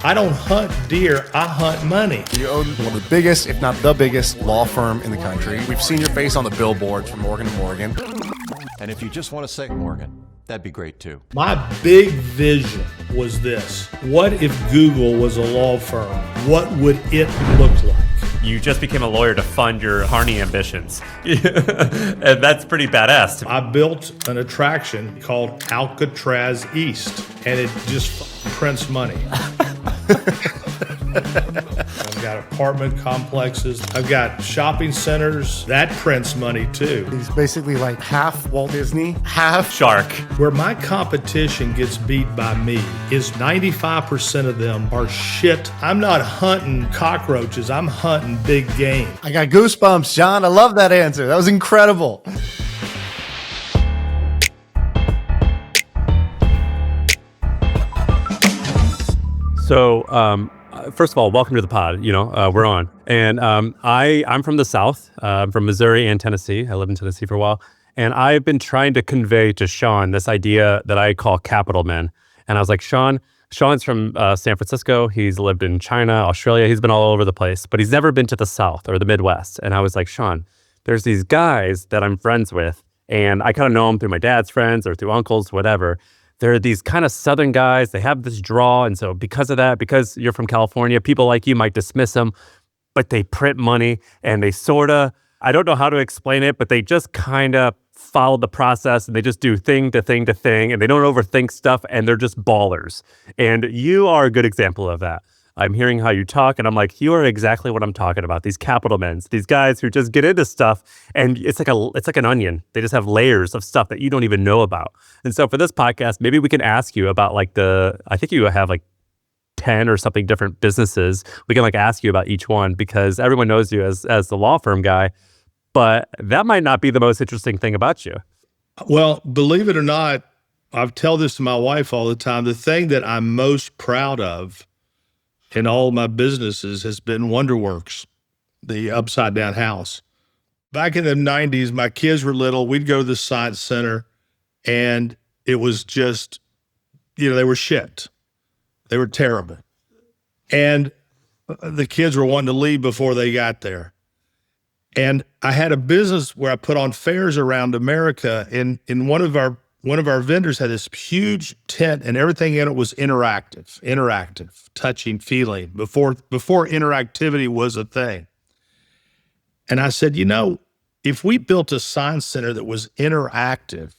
I don't hunt deer, I hunt money. You own one of the biggest, if not the biggest, law firm in the country. We've seen your face on the billboards from Morgan to Morgan. And if you just want to say Morgan, that'd be great too. My big vision was this. What if Google was a law firm? What would it look like? You just became a lawyer to fund your Harney ambitions. And that's pretty badass. I built an attraction called Alcatraz East, and it just prints money. I've got apartment complexes. I've got shopping centers. That prints money too. He's basically like half Walt Disney, half Shark. Where my competition gets beat by me is 95% of them are shit. I'm not hunting cockroaches. I'm hunting big game. I got goosebumps, Shaan. I love that answer. That was incredible. So, first of all, welcome to the pod. We're on. And I'm from the South. I'm from Missouri and Tennessee. I lived in Tennessee for a while. And I've been trying to convey to Shaan this idea that I call capital men. And I was like, Shaan's from San Francisco. He's lived in China, Australia. He's been all over the place, but he's never been to the South or the Midwest. And I was like, Shaan, there's these guys that I'm friends with, and I kind of know them through my dad's friends or through uncles, whatever. They're these kind of Southern guys. They have this draw. And so because of that, because you're from California, people like you might dismiss them, but they print money and they I don't know how to explain it, but they just kind of follow the process and they just do thing to thing to thing and they don't overthink stuff and they're just ballers. And you are a good example of that. I'm hearing how you talk and I'm like, you are exactly what I'm talking about. These capital men, these guys who just get into stuff and it's like an onion. They just have layers of stuff that you don't even know about. And so for this podcast, maybe we can ask you about I think you have like 10 or something different businesses. We can ask you about each one because everyone knows you as the law firm guy, but that might not be the most interesting thing about you. Well, believe it or not, I tell this to my wife all the time. The thing that I'm most proud of in all my businesses has been Wonderworks, the upside down house. Back in the 90s, my kids were little. We'd go to the science center and it was just, they were shit. They were terrible. And the kids were wanting to leave before they got there. And I had a business where I put on fairs around America, and one of our vendors had this huge tent and everything in it was interactive, touching, feeling, before interactivity was a thing. And I said, if we built a science center that was interactive,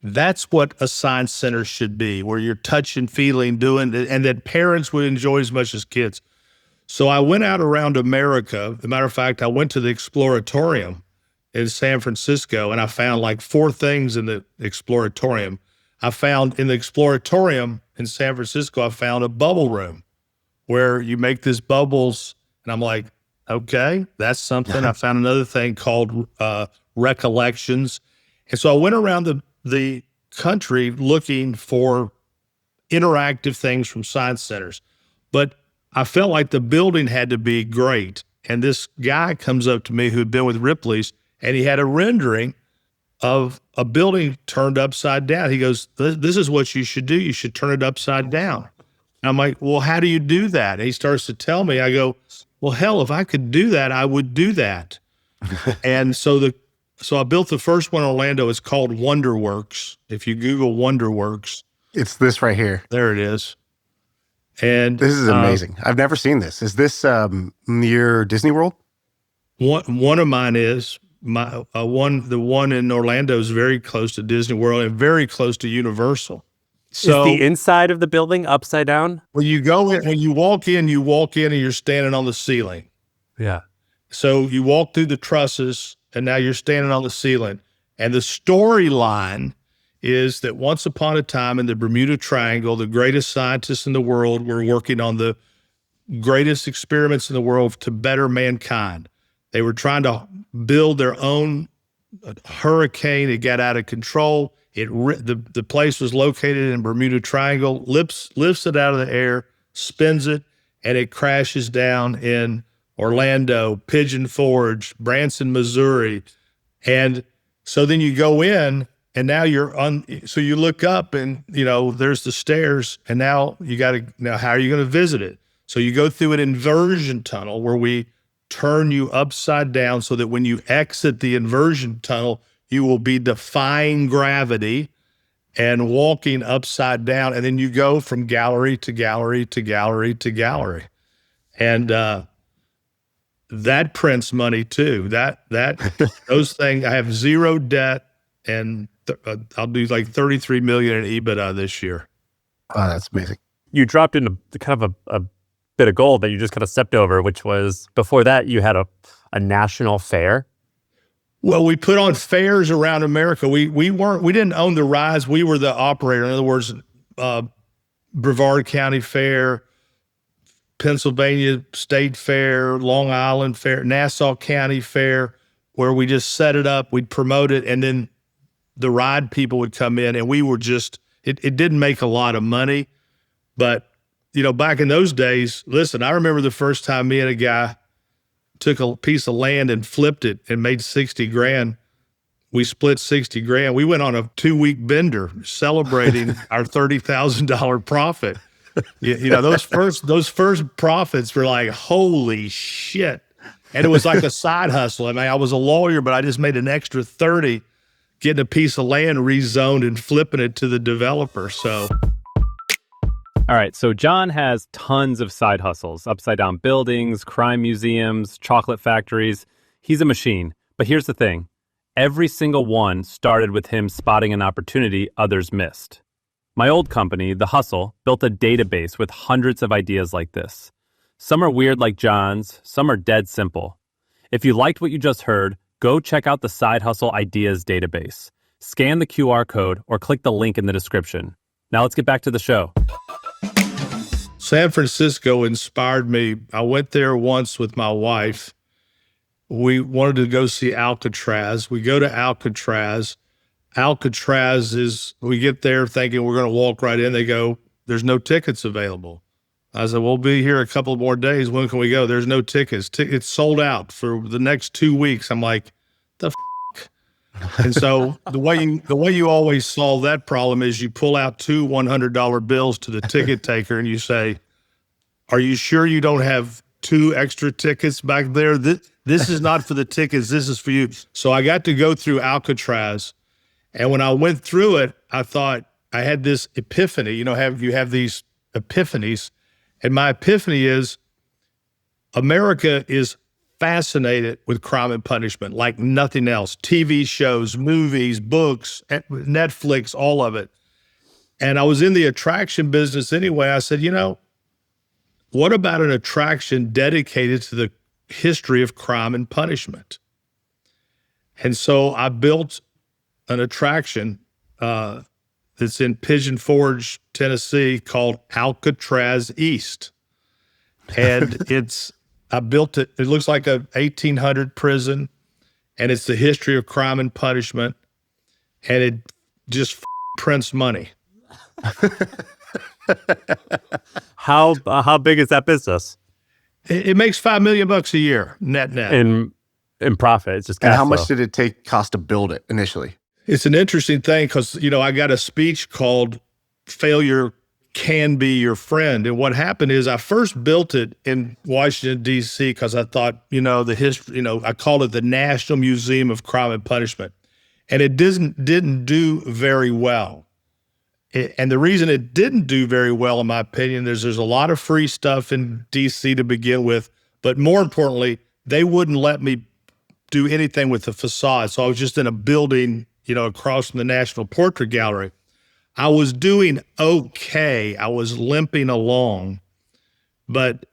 that's what a science center should be, where you're touching, feeling, doing, and that parents would enjoy as much as kids. So I went out around America. As a matter of fact, I went to the Exploratorium in San Francisco, and I found like 4 things in the Exploratorium. I found in the Exploratorium in San Francisco, I found a bubble room where you make these bubbles, and I'm like, okay, that's something. I found another thing called recollections. And so I went around the country looking for interactive things from science centers. But I felt like the building had to be great. And this guy comes up to me who had been with Ripley's, and he had a rendering of a building turned upside down. He goes, this is what you should do. You should turn it upside down. And I'm like, well, how do you do that? And he starts to tell me. I go, well, hell, if I could do that, I would do that. And so I built the first one in Orlando. It's called Wonderworks. If you Google Wonderworks. It's this right here. There it is. And this is amazing. I've never seen this. Is this near Disney World? One of mine is the one in Orlando is very close to Disney World and very close to Universal. So is the inside of the building upside down? When you go in, when you walk in and you're standing on the ceiling. Yeah. So you walk through the trusses and now you're standing on the ceiling. And the storyline is that once upon a time in the Bermuda Triangle, the greatest scientists in the world were working on the greatest experiments in the world to better mankind. They were trying to build their own hurricane. It got out of control. The place was located in Bermuda Triangle, lifts it out of the air, spins it, and it crashes down in Orlando, Pigeon Forge, Branson, Missouri. And so then you go in And now you're on, so you look up and, there's the stairs, and now how are you going to visit it? So you go through an inversion tunnel where we turn you upside down so that when you exit the inversion tunnel, you will be defying gravity and walking upside down. And then you go from gallery to gallery to gallery to gallery. And that prints money too. Those things, I have zero debt, and I'll do like 33 million in EBITDA this year. Oh, that's amazing. You dropped into kind of a bit of gold that you just kind of stepped over, which was before that you had a national fair. Well, we put on fairs around America. We didn't own the rides. We were the operator. In other words, Brevard County Fair, Pennsylvania State Fair, Long Island Fair, Nassau County Fair, where we just set it up, we'd promote it, and then the ride people would come in, and we were just, it didn't make a lot of money, but, back in those days, listen, I remember the first time me and a guy took a piece of land and flipped it and made 60 grand. We split 60 grand. We went on a 2-week bender celebrating our $30,000 profit. Those first profits were like, holy shit. And it was like a side hustle. I mean, I was a lawyer, but I just made an extra 30 getting a piece of land rezoned and flipping it to the developer. So. All right, so John has tons of side hustles, upside down buildings, crime museums, chocolate factories. He's a machine. But here's the thing. Every single one started with him spotting an opportunity others missed. My old company, The Hustle, built a database with hundreds of ideas like this. Some are weird like John's, some are dead simple. If you liked what you just heard, go check out the Side Hustle Ideas database. Scan the QR code or click the link in the description. Now let's get back to the show. San Francisco inspired me. I went there once with my wife. We wanted to go see Alcatraz. We go to Alcatraz. Alcatraz we get there thinking we're going to walk right in. They go, there's no tickets available. I said, we'll be here a couple more days. When can we go? There's no tickets. It's sold out for the next 2 weeks. I'm like, the f***? And so the way you always solve that problem is you pull out 2 $100 bills to the ticket taker and you say, are you sure you don't have 2 extra tickets back there? This is not for the tickets. This is for you. So I got to go through Alcatraz. And when I went through it, I thought I had this epiphany. You have these epiphanies. And my epiphany is America is fascinated with crime and punishment like nothing else. TV shows, movies, books, Netflix, all of it. And I was in the attraction business anyway. I said, what about an attraction dedicated to the history of crime and punishment? And so I built an attraction that's in Pigeon Forge, Tennessee, called Alcatraz East. And I built it. It looks like a 1800 prison, and it's the history of crime and punishment, and it just prints money. How big is that business? It makes $5 million a year net. In profit, it's just cash And how flow. much did it cost to build it initially? It's an interesting thing because, I got a speech called Failure Can Be Your Friend. And what happened is I first built it in Washington, D.C. because I thought, the history, I called it the National Museum of Crime and Punishment. And it didn't do very well. And the reason it didn't do very well, in my opinion, there's a lot of free stuff in D.C. to begin with. But more importantly, they wouldn't let me do anything with the facade. So I was just in a building, across from the National Portrait Gallery. I was doing okay. I was limping along, but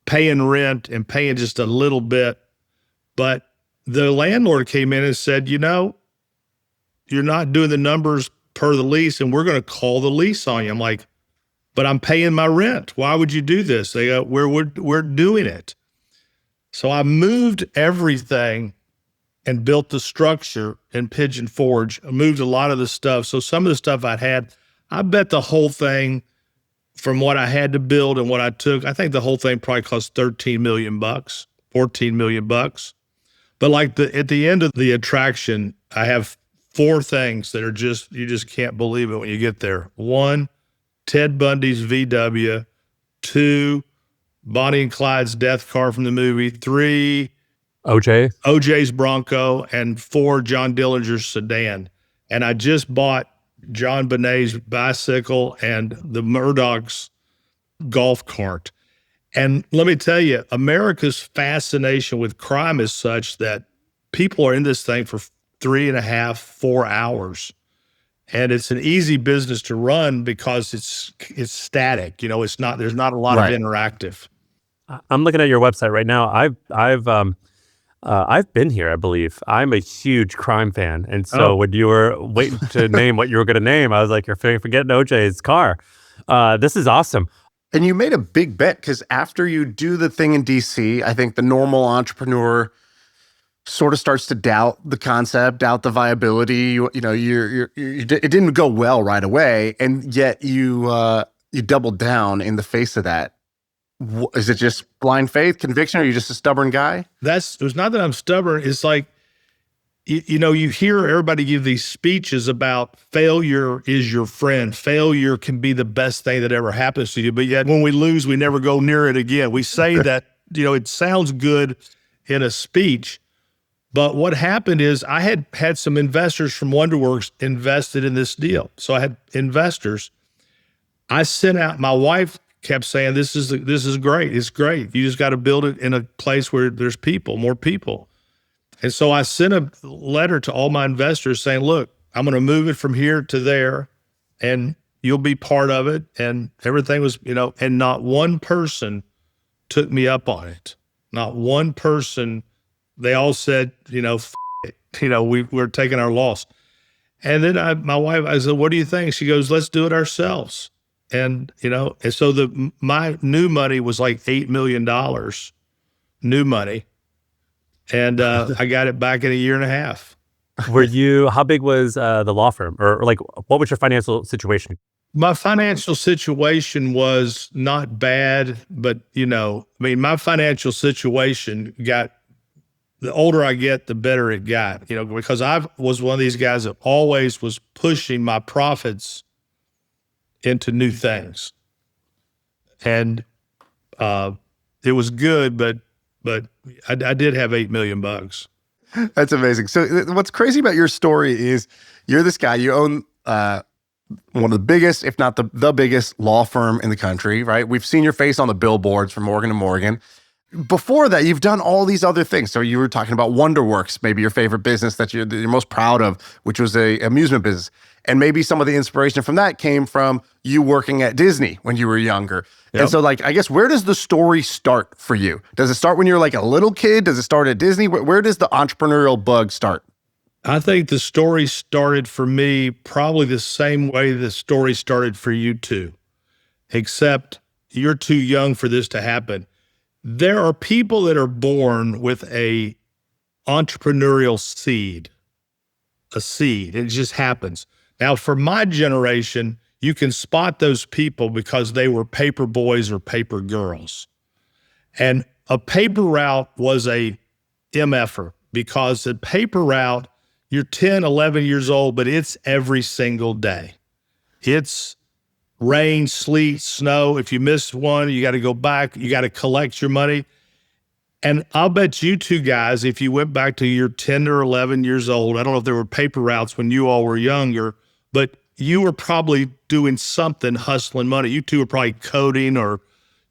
paying rent and paying just a little bit. But the landlord came in and said, you're not doing the numbers per the lease, and we're going to call the lease on you. I'm like, but I'm paying my rent. Why would you do this? They go, we're doing it. So I moved everything and built the structure in Pigeon Forge. I moved a lot of the stuff. So some of the stuff I bet the whole thing, from what I had to build and what I took, I think the whole thing probably cost $13 million, $14 million. But like at the end of the attraction, I have four things that are you just can't believe it when you get there. One, Ted Bundy's VW. Two, Bonnie and Clyde's death car from the movie. Three, OJ's Bronco. And four, John Dillinger's sedan. And I just bought John Bonet's bicycle and the Murdoch's golf cart. And let me tell you, America's fascination with crime is such that people are in this thing for 3.5, 4 hours. And it's an easy business to run because it's static. There's not a lot of interactive. I'm looking at your website right now. I've been here, I believe. I'm a huge crime fan. And so when you were waiting to name what you were going to name, I was like, you're forgetting OJ's car. This is awesome. And you made a big bet because after you do the thing in DC, I think the normal entrepreneur sort of starts to doubt the concept, doubt the viability. It didn't go well right away, and yet you doubled down in the face of that. Is it just blind faith, conviction, or are you just a stubborn guy? It was not that I'm stubborn. It's like, you hear everybody give these speeches about failure is your friend. Failure can be the best thing that ever happens to you. But yet when we lose, we never go near it again. We say that, it sounds good in a speech. But what happened is I had some investors from Wonderworks invested in this deal. So I had investors. I sent out, my wife kept saying, this is great. It's great. You just got to build it in a place where there's more people. And so I sent a letter to all my investors saying, look, I'm going to move it from here to there and you'll be part of it. And everything was, and not one person took me up on it. Not one person. They all said, we're taking our loss. And then my wife, I said, what do you think? She goes, let's do it ourselves. And, and so my new money was like $8 million, new money. And I got it back in a year and a half. How big was the law firm? Or like, what was your financial situation? My financial situation was not bad, but, my financial situation the older I get, the better it got, because I was one of these guys that always was pushing my profits into new things. And it was good, but I did have $8 million. That's amazing. So what's crazy about your story is you're this guy, you own one of the biggest, if not the biggest law firm in the country, right? We've seen your face on the billboards from Morgan & Morgan. Before that, you've done all these other things. So you were talking about Wonderworks, maybe your favorite business that you're most proud of, which was a amusement business. And maybe some of the inspiration from that came from you working at Disney when you were younger. Yep. And so I guess, where does the story start for you? Does it start when you're like a little kid? Does it start at Disney? Where does the entrepreneurial bug start? I think the story started for me probably the same way the story started for you too, except you're too young for this to happen. There are people that are born with a entrepreneurial seed, it just happens. Now, for my generation, you can spot those people because they were paper boys or paper girls. And a paper route was a MFer because the paper route, you're 10, 11 years old, but it's every single day. It's rain, sleet, snow. If you miss one, you got to go back. You got to collect your money. And I'll bet you two guys, if you went back to your 10 or 11 years old, I don't know if there were paper routes when you all were younger, but you were probably doing something, hustling money. You two were probably coding or,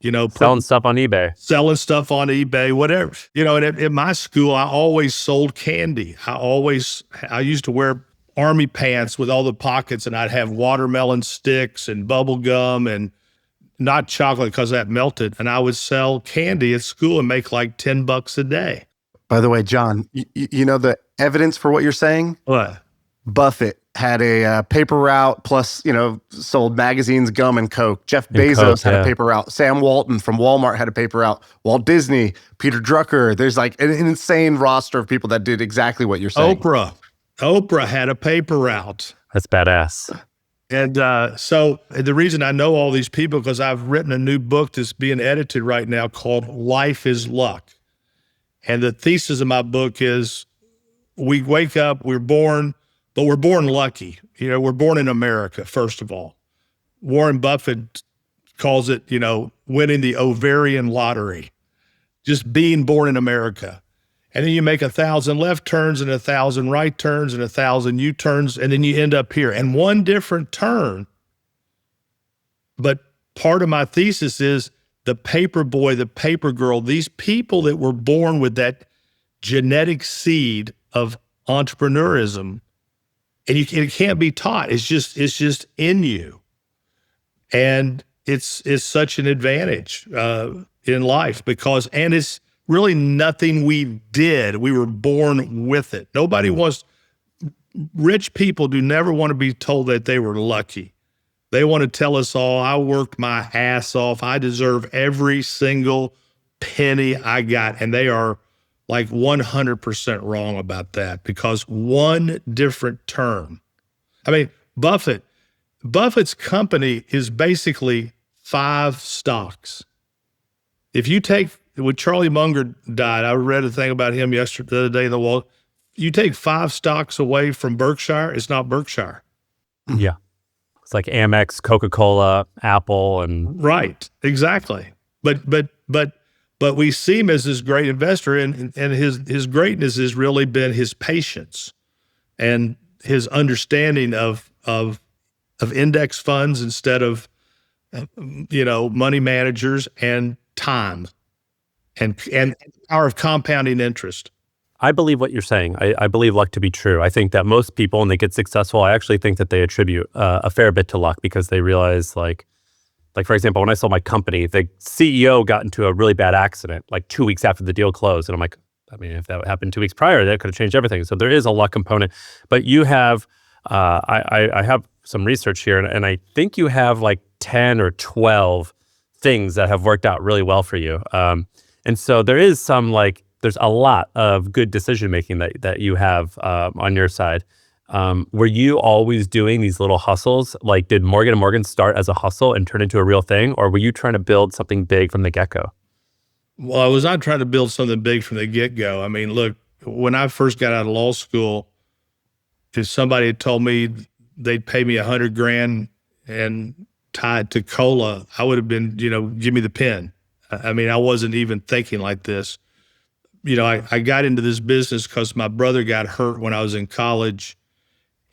selling stuff on eBay, whatever. And at my school, I always sold candy. I used to wear army pants with all the pockets, and I'd have watermelon sticks and bubble gum and not chocolate because that melted. And I would sell candy at school and make like $10 a day. By the way, John, you know the evidence for what you're saying? What? Buffett had a paper route plus, sold magazines, gum, and Coke. Jeff Bezos had a paper route. Sam Walton from Walmart had a paper route. Walt Disney, Peter Drucker. There's like an insane roster of people that did exactly what you're saying. Oprah had a paper route. That's badass. And so the reason I know all these people, because I've written a new book that's being edited right now called Life is Luck. And the thesis of my book is we wake up, we're born, but we're born lucky. We're born in America, first of all. Warren Buffett calls it, winning the ovarian lottery, just being born in America. And then you make 1,000 left turns and 1,000 right turns and 1,000 U-turns, and then you end up here. And one different turn. But part of my thesis is the paper boy, the paper girl, these people that were born with that genetic seed of entrepreneurism, and it can't be taught. It's just in you. And it's such an advantage in life and it's really nothing we did. We were born with it. Rich people do never want to be told that they were lucky. They want to tell us all, I worked my ass off. I deserve every single penny I got. And they are like 100% wrong about that, because one different term. I mean, Buffett's company is basically 5 stocks. If you take, when Charlie Munger died, I read a thing about him the other day in the Wall. You take 5 stocks away from Berkshire, it's not Berkshire. Yeah. It's like Amex, Coca-Cola, Apple, and right, exactly. But we see him as this great investor, and his greatness has really been his patience and his understanding of index funds instead of money managers, and time and the power of compounding interest. I believe what you're saying. I believe luck to be true. I think that most people, when they get successful, I actually think that they attribute a fair bit to luck, because they realize, like for example, when I sold my company, the CEO got into a really bad accident like 2 weeks after the deal closed. And I'm like, I mean, if that happened 2 weeks prior, that could have changed everything. So there is a luck component. But you have, I have some research here, and I think you have like 10 or 12 things that have worked out really well for you. And so there is there's a lot of good decision-making that you have on your side. Were you always doing these little hustles? Like, did Morgan & Morgan start as a hustle and turn into a real thing? Or were you trying to build something big from the get-go? Well, I was not trying to build something big from the get-go. I mean, look, when I first got out of law school, if somebody had told me they'd pay me $100,000 and tie it to cola, I would have been, give me the pen. I mean, I wasn't even thinking like this. I got into this business because my brother got hurt when I was in college,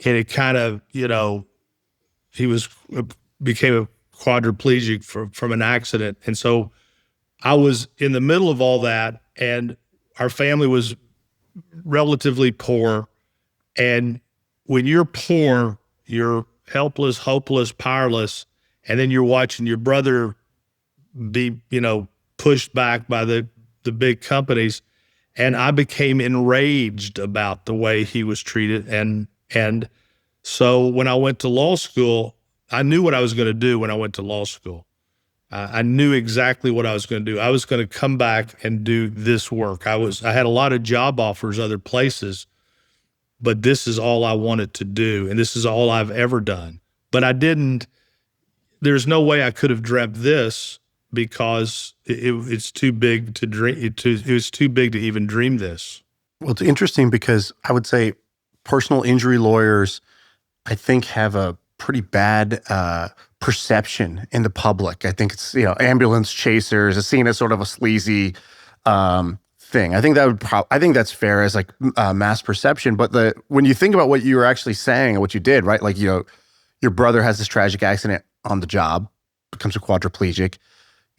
and it kind of, he became a quadriplegic from an accident. And so I was in the middle of all that, and our family was relatively poor. And when you're poor, you're helpless, hopeless, powerless, and then you're watching your brother be, pushed back by the big companies. And I became enraged about the way he was treated. And so when I went to law school, I knew what I was going to do when I went to law school. I knew exactly what I was going to do. I was going to come back and do this work. I had a lot of job offers other places, but this is all I wanted to do. And this is all I've ever done. But there's no way I could have dreamt this, because it's too big to dream. It was too big to even dream this. Well, it's interesting because I would say personal injury lawyers, I think, have a pretty bad perception in the public. I think it's, ambulance chasers is seen as sort of a sleazy thing. I think I think that's fair as like mass perception. But when you think about what you were actually saying and what you did, right? Like, your brother has this tragic accident on the job, becomes a quadriplegic.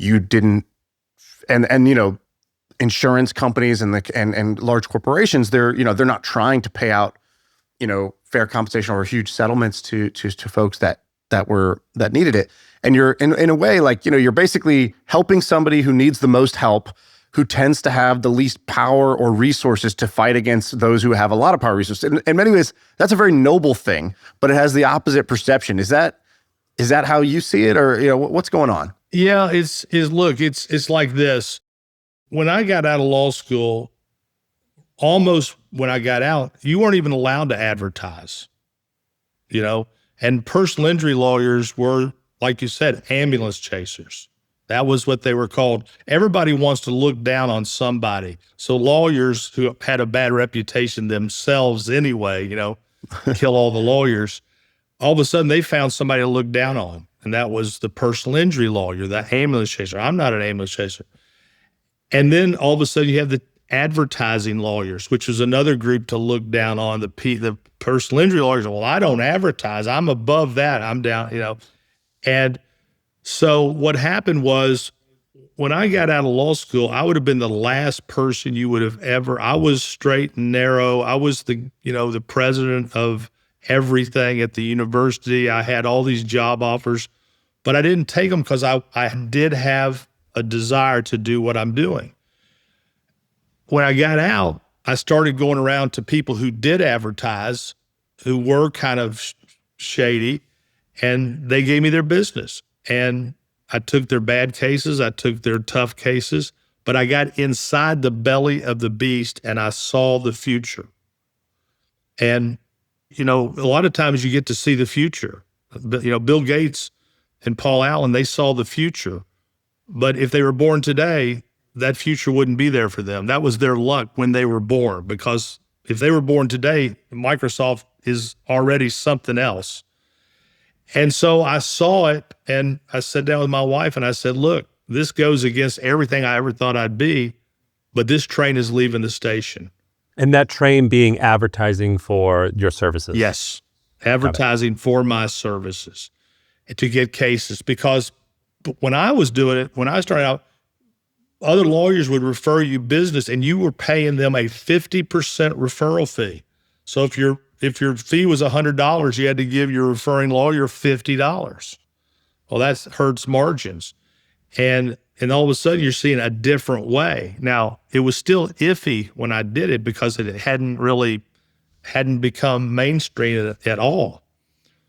You didn't, and insurance companies and large corporations, they're not trying to pay out, fair compensation or huge settlements to folks that needed it. And you're in a way, like, you're basically helping somebody who needs the most help, who tends to have the least power or resources to fight against those who have a lot of power resources. In many ways, that's a very noble thing, but it has the opposite perception. Is that how you see it, or what's going on? Yeah, it's like this. When I got out of law school, almost when I got out, you weren't even allowed to advertise, and personal injury lawyers were, like you said, ambulance chasers. That was what they were called. Everybody wants to look down on somebody. So lawyers who had a bad reputation themselves anyway, kill all the lawyers. All of a sudden, they found somebody to look down on, and that was the personal injury lawyer, the ambulance chaser. I'm not an ambulance chaser. And then all of a sudden, you have the advertising lawyers, which is another group to look down on. The personal injury lawyers. Well, I don't advertise. I'm above that. I'm down, And so what happened was, when I got out of law school, I would have been the last person you would have ever. I was straight and narrow. I was the president of everything at the university. I had all these job offers, but I didn't take them because I did have a desire to do what I'm doing. When I got out, I started going around to people who did advertise, who were kind of shady, and they gave me their business. And I took their bad cases, I took their tough cases, but I got inside the belly of the beast and I saw the future. And, a lot of times you get to see the future. Bill Gates and Paul Allen, they saw the future. But if they were born today, that future wouldn't be there for them. That was their luck when they were born, because if they were born today, Microsoft is already something else. And so I saw it, and I sat down with my wife and I said, look, this goes against everything I ever thought I'd be, but this train is leaving the station. And that train being advertising for your services? Yes, advertising for my services to get cases. Because when I was doing it, when I started out, other lawyers would refer you business and you were paying them a 50% referral fee. So if your fee was $100, you had to give your referring lawyer $50. Well, that hurts margins. And all of a sudden you're seeing a different way. Now, it was still iffy when I did it because it hadn't become mainstream at all.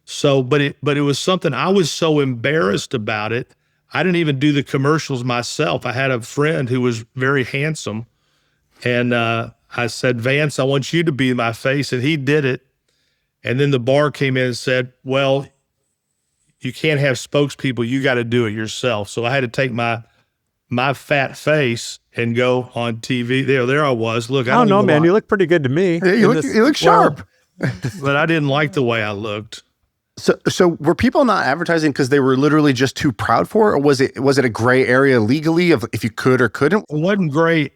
So, but it was something, I was so embarrassed about it. I didn't even do the commercials myself. I had a friend who was very handsome, and I said, Vance, I want you to be my face, and he did it. And then the bar came in and said, well, you can't have spokespeople, you got to do it yourself. So I had to take my fat face and go on TV. There I was. Look, I don't know, man. You look pretty good to me. Yeah, you look sharp. But I didn't like the way I looked. So were people not advertising because they were literally just too proud for it? Or was it a gray area legally of if you could or couldn't? It wasn't gray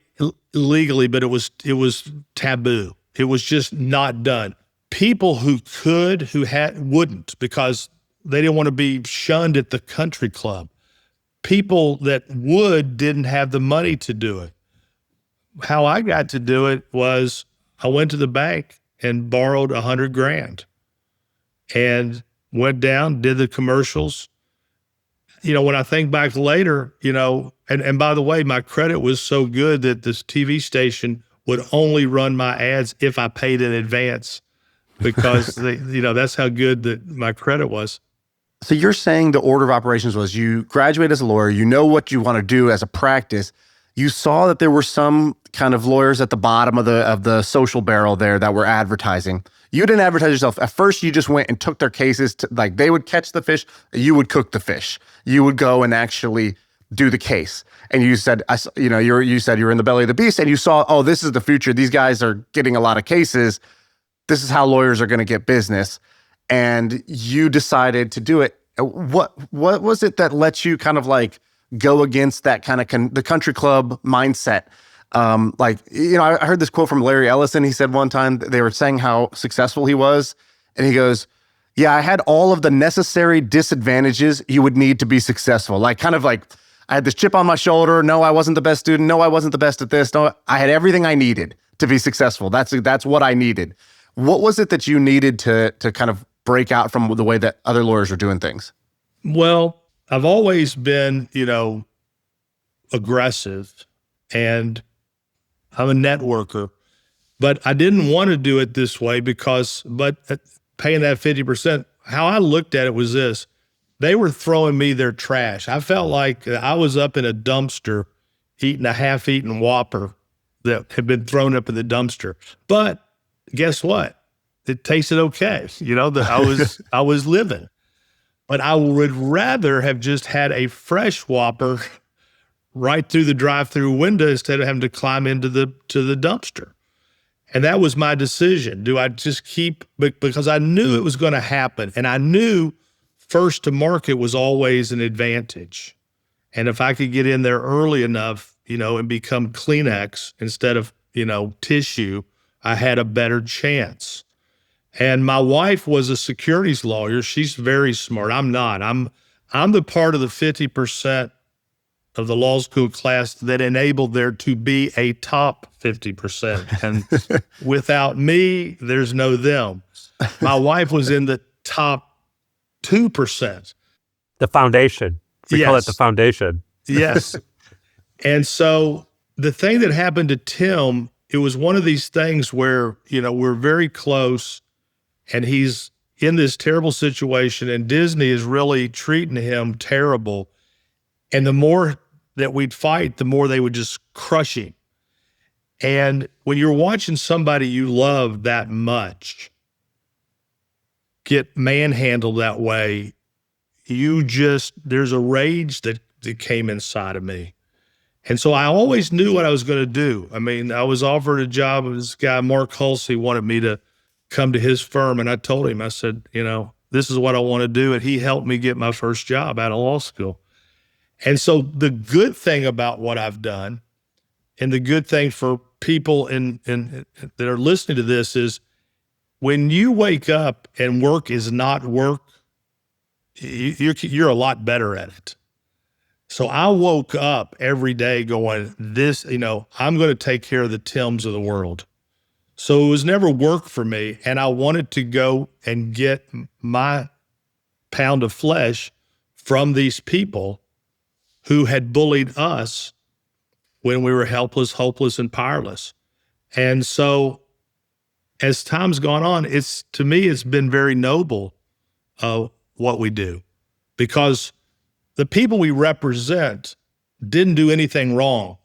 legally, but it was taboo. It was just not done. People who could, wouldn't, because they didn't want to be shunned at the country club. People that didn't have the money to do it. How I got to do it was I went to the bank and borrowed $100,000 and went down, did the commercials. When I think back later, and by the way, my credit was so good that this TV station would only run my ads if I paid in advance, because that's how good that my credit was. So you're saying the order of operations was you graduate as a lawyer, you know what you want to do as a practice. You saw that there were some kind of lawyers at the bottom of the social barrel there that were advertising. You didn't advertise yourself. At first, you just went and took their cases. Like they would catch the fish, you would cook the fish. You would go and actually do the case. And you said, you said you were in the belly of the beast, and you saw, oh, this is the future. These guys are getting a lot of cases. This is how lawyers are going to get business. And you decided to do it. What was it that let you kind of like go against that kind of the country club mindset? I heard this quote from Larry Ellison. He said one time they were saying how successful he was. And he goes, yeah, I had all of the necessary disadvantages you would need to be successful. Like kind of like I had this chip on my shoulder. No, I wasn't the best student. No, I wasn't the best at this. No, I had everything I needed to be successful. That's what I needed. What was it that you needed to kind of break out from the way that other lawyers are doing things? Well, I've always been, aggressive, and I'm a networker, but I didn't want to do it this way but paying that 50%, how I looked at it was this: they were throwing me their trash. I felt like I was up in a dumpster eating a half-eaten Whopper that had been thrown up in the dumpster. But guess what? It tasted okay. I was living. But I would rather have just had a fresh Whopper right through the drive-through window instead of having to climb into the dumpster. And that was my decision. Do I just keep, because I knew it was going to happen. And I knew first to market was always an advantage. And if I could get in there early enough, and become Kleenex instead of, tissue, I had a better chance. And my wife was a securities lawyer. She's very smart. I'm not. I'm the part of the 50% of the law school class that enabled there to be a top 50%. And without me, there's no them. My wife was in the top 2%. The foundation. We call it the foundation. Yes. And so the thing that happened to Tim, it was one of these things where, we're very close and he's in this terrible situation and Disney is really treating him terrible. And the more that we'd fight, the more they would just crush him. And when you're watching somebody you love that much get manhandled that way, there's a rage that came inside of me. And so I always knew what I was going to do. I mean, I was offered a job. This guy, Mark Hulsey, wanted me to come to his firm. And I told him, I said, this is what I want to do. And he helped me get my first job out of law school. And so the good thing about what I've done, and the good thing for people that are listening to this is when you wake up and work is not work, you're a lot better at it. So I woke up every day going, I'm going to take care of the Tims of the world. So it was never work for me. And I wanted to go and get my pound of flesh from these people who had bullied us when we were helpless, hopeless, and powerless. And so as time's gone on, to me, it's been very noble what we do, because the people we represent didn't do anything wrong,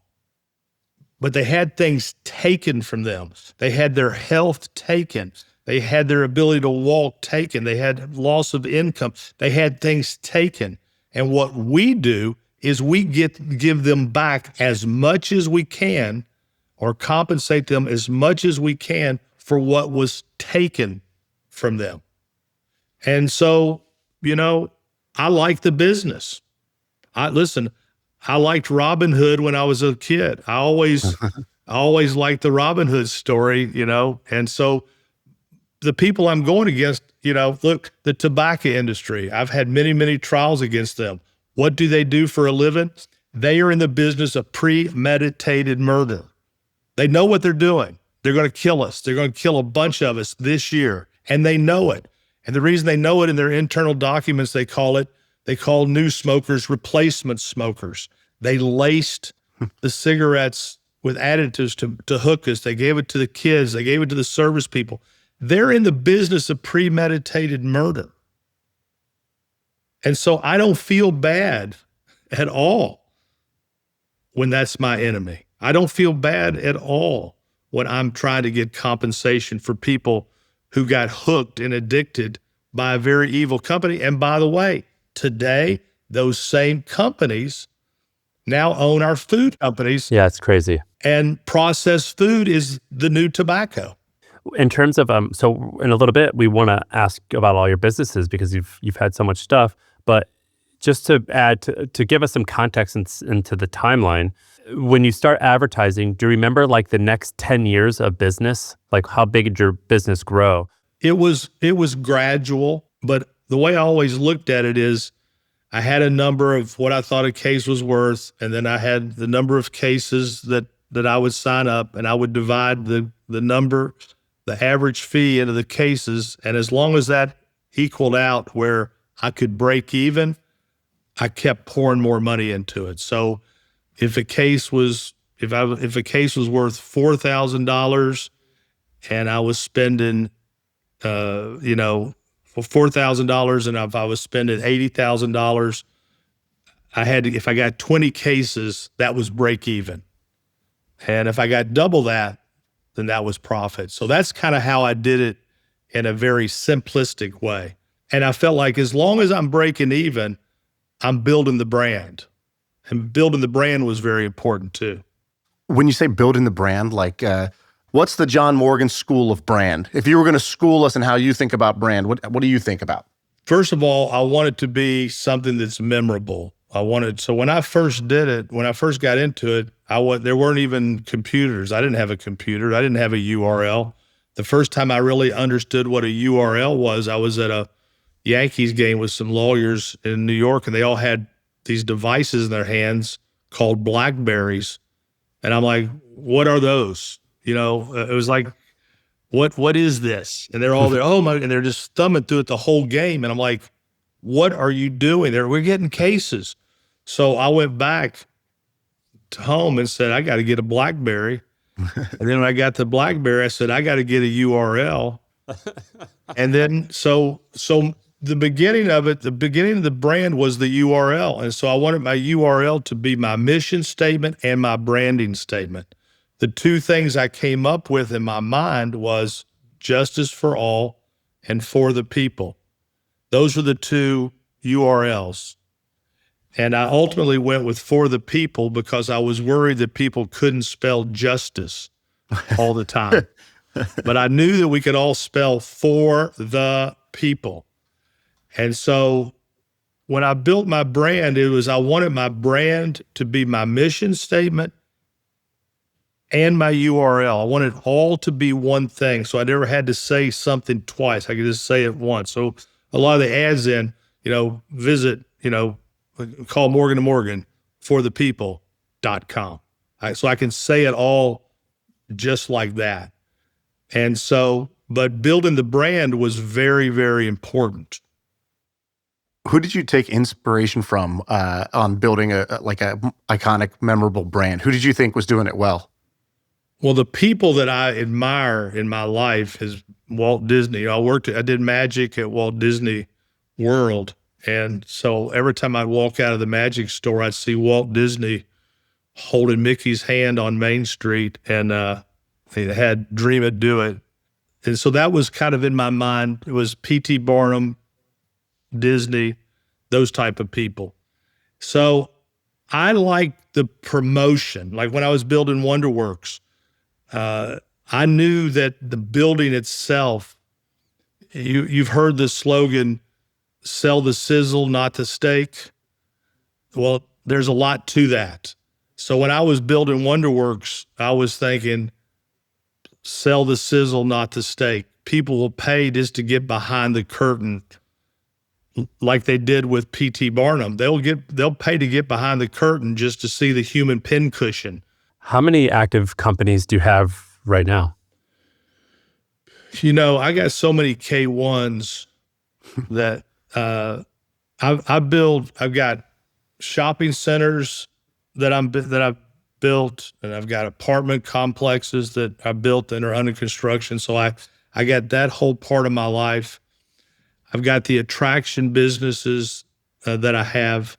but they had things taken from them. They had their health taken. They had their ability to walk taken. They had loss of income. They had things taken. And what we do is we give them back as much as we can, or compensate them as much as we can for what was taken from them. And so, I like the business. I liked Robin Hood when I was a kid. I always liked the Robin Hood story, and so the people I'm going against, look, the tobacco industry, I've had many, many trials against them. What do they do for a living? They are in the business of premeditated murder. They know what they're doing. They're going to kill us. They're going to kill a bunch of us this year, and they know it. And the reason they know it in their internal documents, they call new smokers replacement smokers. They laced the cigarettes with additives to hook us. They gave it to the kids. They gave it to the service people. They're in the business of premeditated murder. And so I don't feel bad at all when that's my enemy. I don't feel bad at all when I'm trying to get compensation for people who got hooked and addicted by a very evil company. And by the way, today, those same companies now own our food companies. Yeah, it's crazy. And processed food is the new tobacco. In terms of, so in a little bit, we want to ask about all your businesses because you've had so much stuff. But just to add, to give us some context into the timeline, when you start advertising, do you remember like the next 10 years of business? Like how big did your business grow? It was gradual, but the way I always looked at it is I had a number of what I thought a case was worth, and then I had the number of cases that I would sign up, and I would divide the average fee into the cases, and as long as that equaled out where I could break even, I kept pouring more money into it. So if a case was worth $4,000 and I was spending for $4,000, and if I was spending $80,000, if I got 20 cases, that was break even. And if I got double that, then that was profit. So that's kind of how I did it in a very simplistic way. And I felt like as long as I'm breaking even, I'm building the brand. And building the brand was very important too. When you say building the brand, like What's the John Morgan school of brand? If you were going to school us in how you think about brand, what do you think about? First of all, I want it to be something that's memorable. So when I first did it, when I first got into it, there weren't even computers. I didn't have a computer. I didn't have a URL. The first time I really understood what a URL was, I was at a Yankees game with some lawyers in New York, and they all had these devices in their hands called Blackberries. And I'm like, what are those? It was like, what is this? And they're all there, oh my, and they're just thumbing through it the whole game. And I'm like, what are you doing there? We're getting cases. So I went back to home and said, I got to get a BlackBerry. And then when I got the BlackBerry, I said, I got to get a URL. And then, so the beginning of it, the beginning of the brand was the URL. And so I wanted my URL to be my mission statement and my branding statement. The two things I came up with in my mind was justice for all and for the people. Those were the two URLs. And I ultimately went with for the people because I was worried that people couldn't spell justice all the time. But I knew that we could all spell for the people. And so when I built my brand, I wanted my brand to be my mission statement and my URL. I wanted all to be one thing. So I never had to say something twice. I could just say it once. So a lot of the ads visit, call Morgan & Morgan for the people.com. So I can say it all just like that. And so, but building the brand was very, very important. Who did you take inspiration from on building a iconic, memorable brand? Who did you think was doing it well? Well, the people that I admire in my life is Walt Disney. I did magic at Walt Disney World. And so every time I'd walk out of the magic store, I'd see Walt Disney holding Mickey's hand on Main Street, and they had Dream It, Do It. And so that was kind of in my mind. It was P.T. Barnum, Disney, those type of people. So I liked the promotion. Like when I was building Wonderworks, I knew that the building itself, you've heard the slogan, sell the sizzle, not the steak. Well, there's a lot to that. So when I was building Wonderworks, I was thinking, sell the sizzle, not the steak. People will pay just to get behind the curtain like they did with P.T. Barnum. They'll pay to get behind the curtain just to see the human pincushion. How many active companies do you have right now? I got so many K1s that I've got shopping centers that I've built, and I've got apartment complexes that I built and are under construction. So I got that whole part of my life. I've got the attraction businesses that I have.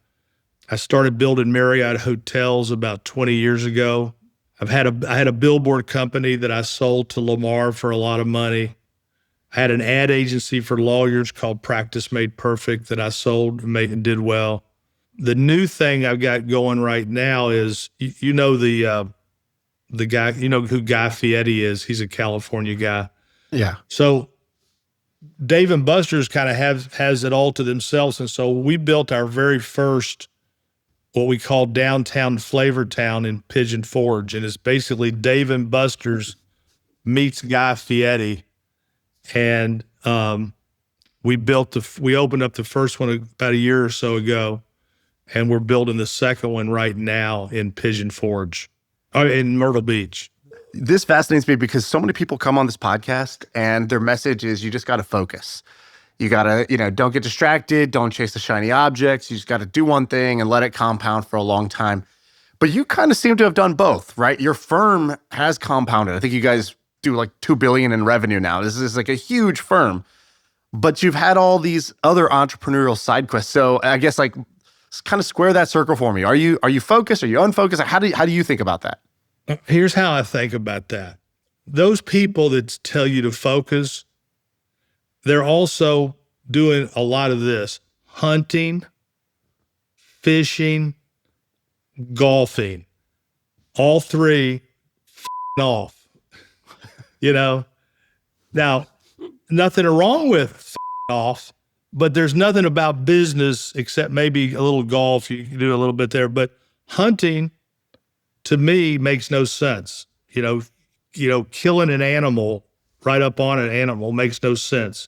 I started building Marriott hotels about 20 years ago. I had a billboard company that I sold to Lamar for a lot of money. I had an ad agency for lawyers called Practice Made Perfect that I sold and did well. The new thing I've got going right now is, the guy, who Guy Fieri is. He's a California guy. Yeah. So Dave & Buster's kind of has it all to themselves. And so we built our very first, what we call downtown Flavortown in Pigeon Forge. And it's basically Dave & Buster's meets Guy Fieri. And we opened up the first one about a year or so ago, and we're building the second one right now in Pigeon Forge, in Myrtle Beach. This fascinates me because so many people come on this podcast and their message is you just got to focus. You got to, don't get distracted. Don't chase the shiny objects. You just got to do one thing and let it compound for a long time. But you kind of seem to have done both, right? Your firm has compounded. I think you guys do like $2 billion in revenue now. This is like a huge firm, but you've had all these other entrepreneurial side quests. So I guess kind of square that circle for me. Are you focused? Are you unfocused? How do you think about that? Here's how I think about that. Those people that tell you to focus, they're also doing a lot of this: hunting, fishing, golfing, all three off. you know. Now, nothing wrong with golf, but there's nothing about business except maybe a little golf. You can do a little bit there, but hunting to me makes no sense. Killing an animal right up on an animal makes no sense.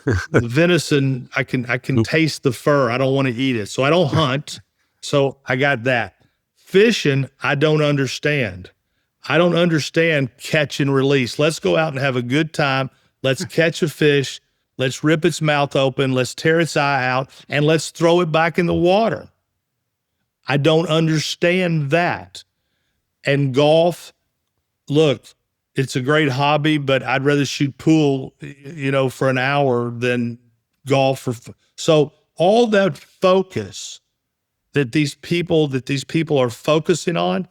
The venison, I can taste the fur. I don't want to eat it. So I don't hunt. So I got that. Fishing, I don't understand. I don't understand catch and release. Let's go out and have a good time. Let's catch a fish. Let's rip its mouth open. Let's tear its eye out and let's throw it back in the water. I don't understand that. And golf, look, it's a great hobby, but I'd rather shoot pool, for an hour than golf. So all that focus that these people are focusing on,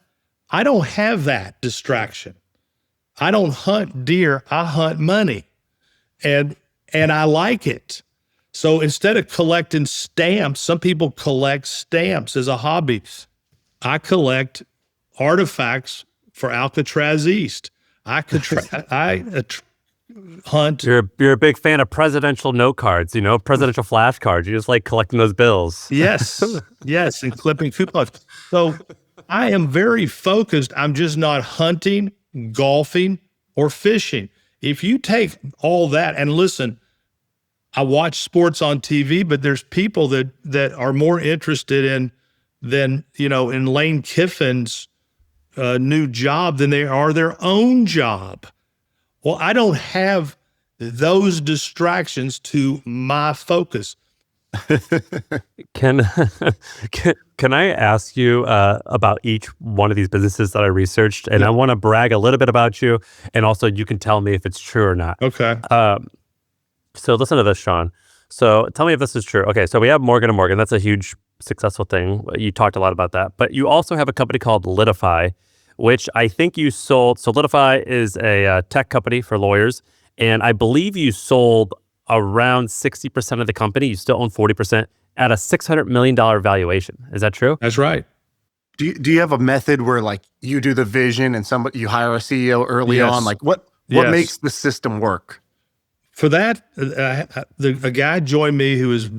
I don't have that distraction. I don't hunt deer, I hunt money. And I like it. So instead of collecting stamps, some people collect stamps as a hobby. I collect artifacts for Alcatraz East. I hunt. You're a big fan of presidential note cards, presidential flashcards. You just like collecting those bills. Yes, and clipping coupons. So I am very focused. I'm just not hunting, golfing, or fishing. If you take all that and listen, I watch sports on TV, but there's people that are more interested in Lane Kiffin's new job than they are their own job. Well, I don't have those distractions to my focus. Can I ask you about each one of these businesses that I researched? And I want to brag a little bit about you, and also you can tell me if it's true or not. Okay. So listen to this, Shaan. So tell me if this is true. Okay, so we have Morgan & Morgan. That's a huge successful thing. You talked a lot about that. But you also have a company called Litify, which I think you sold. So Litify is a tech company for lawyers. And I believe you sold around 60% of the company. You still own 40% at a $600 million valuation. Is that true? That's right. Do you have a method where like you do the vision and you hire a CEO early on? Like what makes the system work? For that, a guy joined me who was,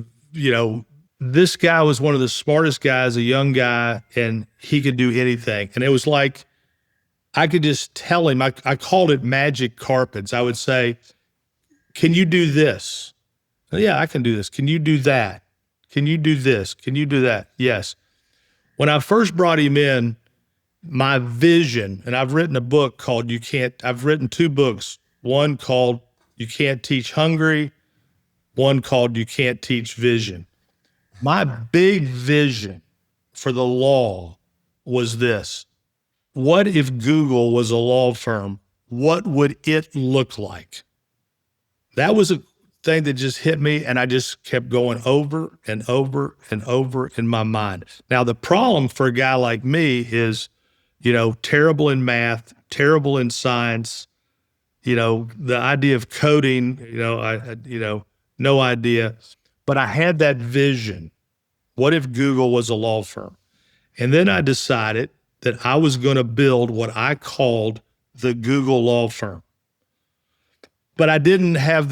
this guy was one of the smartest guys, a young guy, and he could do anything. And it was like, I could just tell him, I called it magic carpets. I would say, can you do this? Yeah, I can do this. Can you do that? Can you do this? Can you do that? Yes. When I first brought him in, my vision, and I've written a book called I've written two books, one called You Can't Teach Hungry, one called You Can't Teach Vision. My big vision for the law was this. What if Google was a law firm? What would it look like? That was a thing that just hit me, and I just kept going over and over and over in my mind. Now, the problem for a guy like me is, terrible in math, terrible in science, the idea of coding, no idea. But I had that vision. What if Google was a law firm? And then I decided that I was going to build what I called the Google law firm. But I didn't have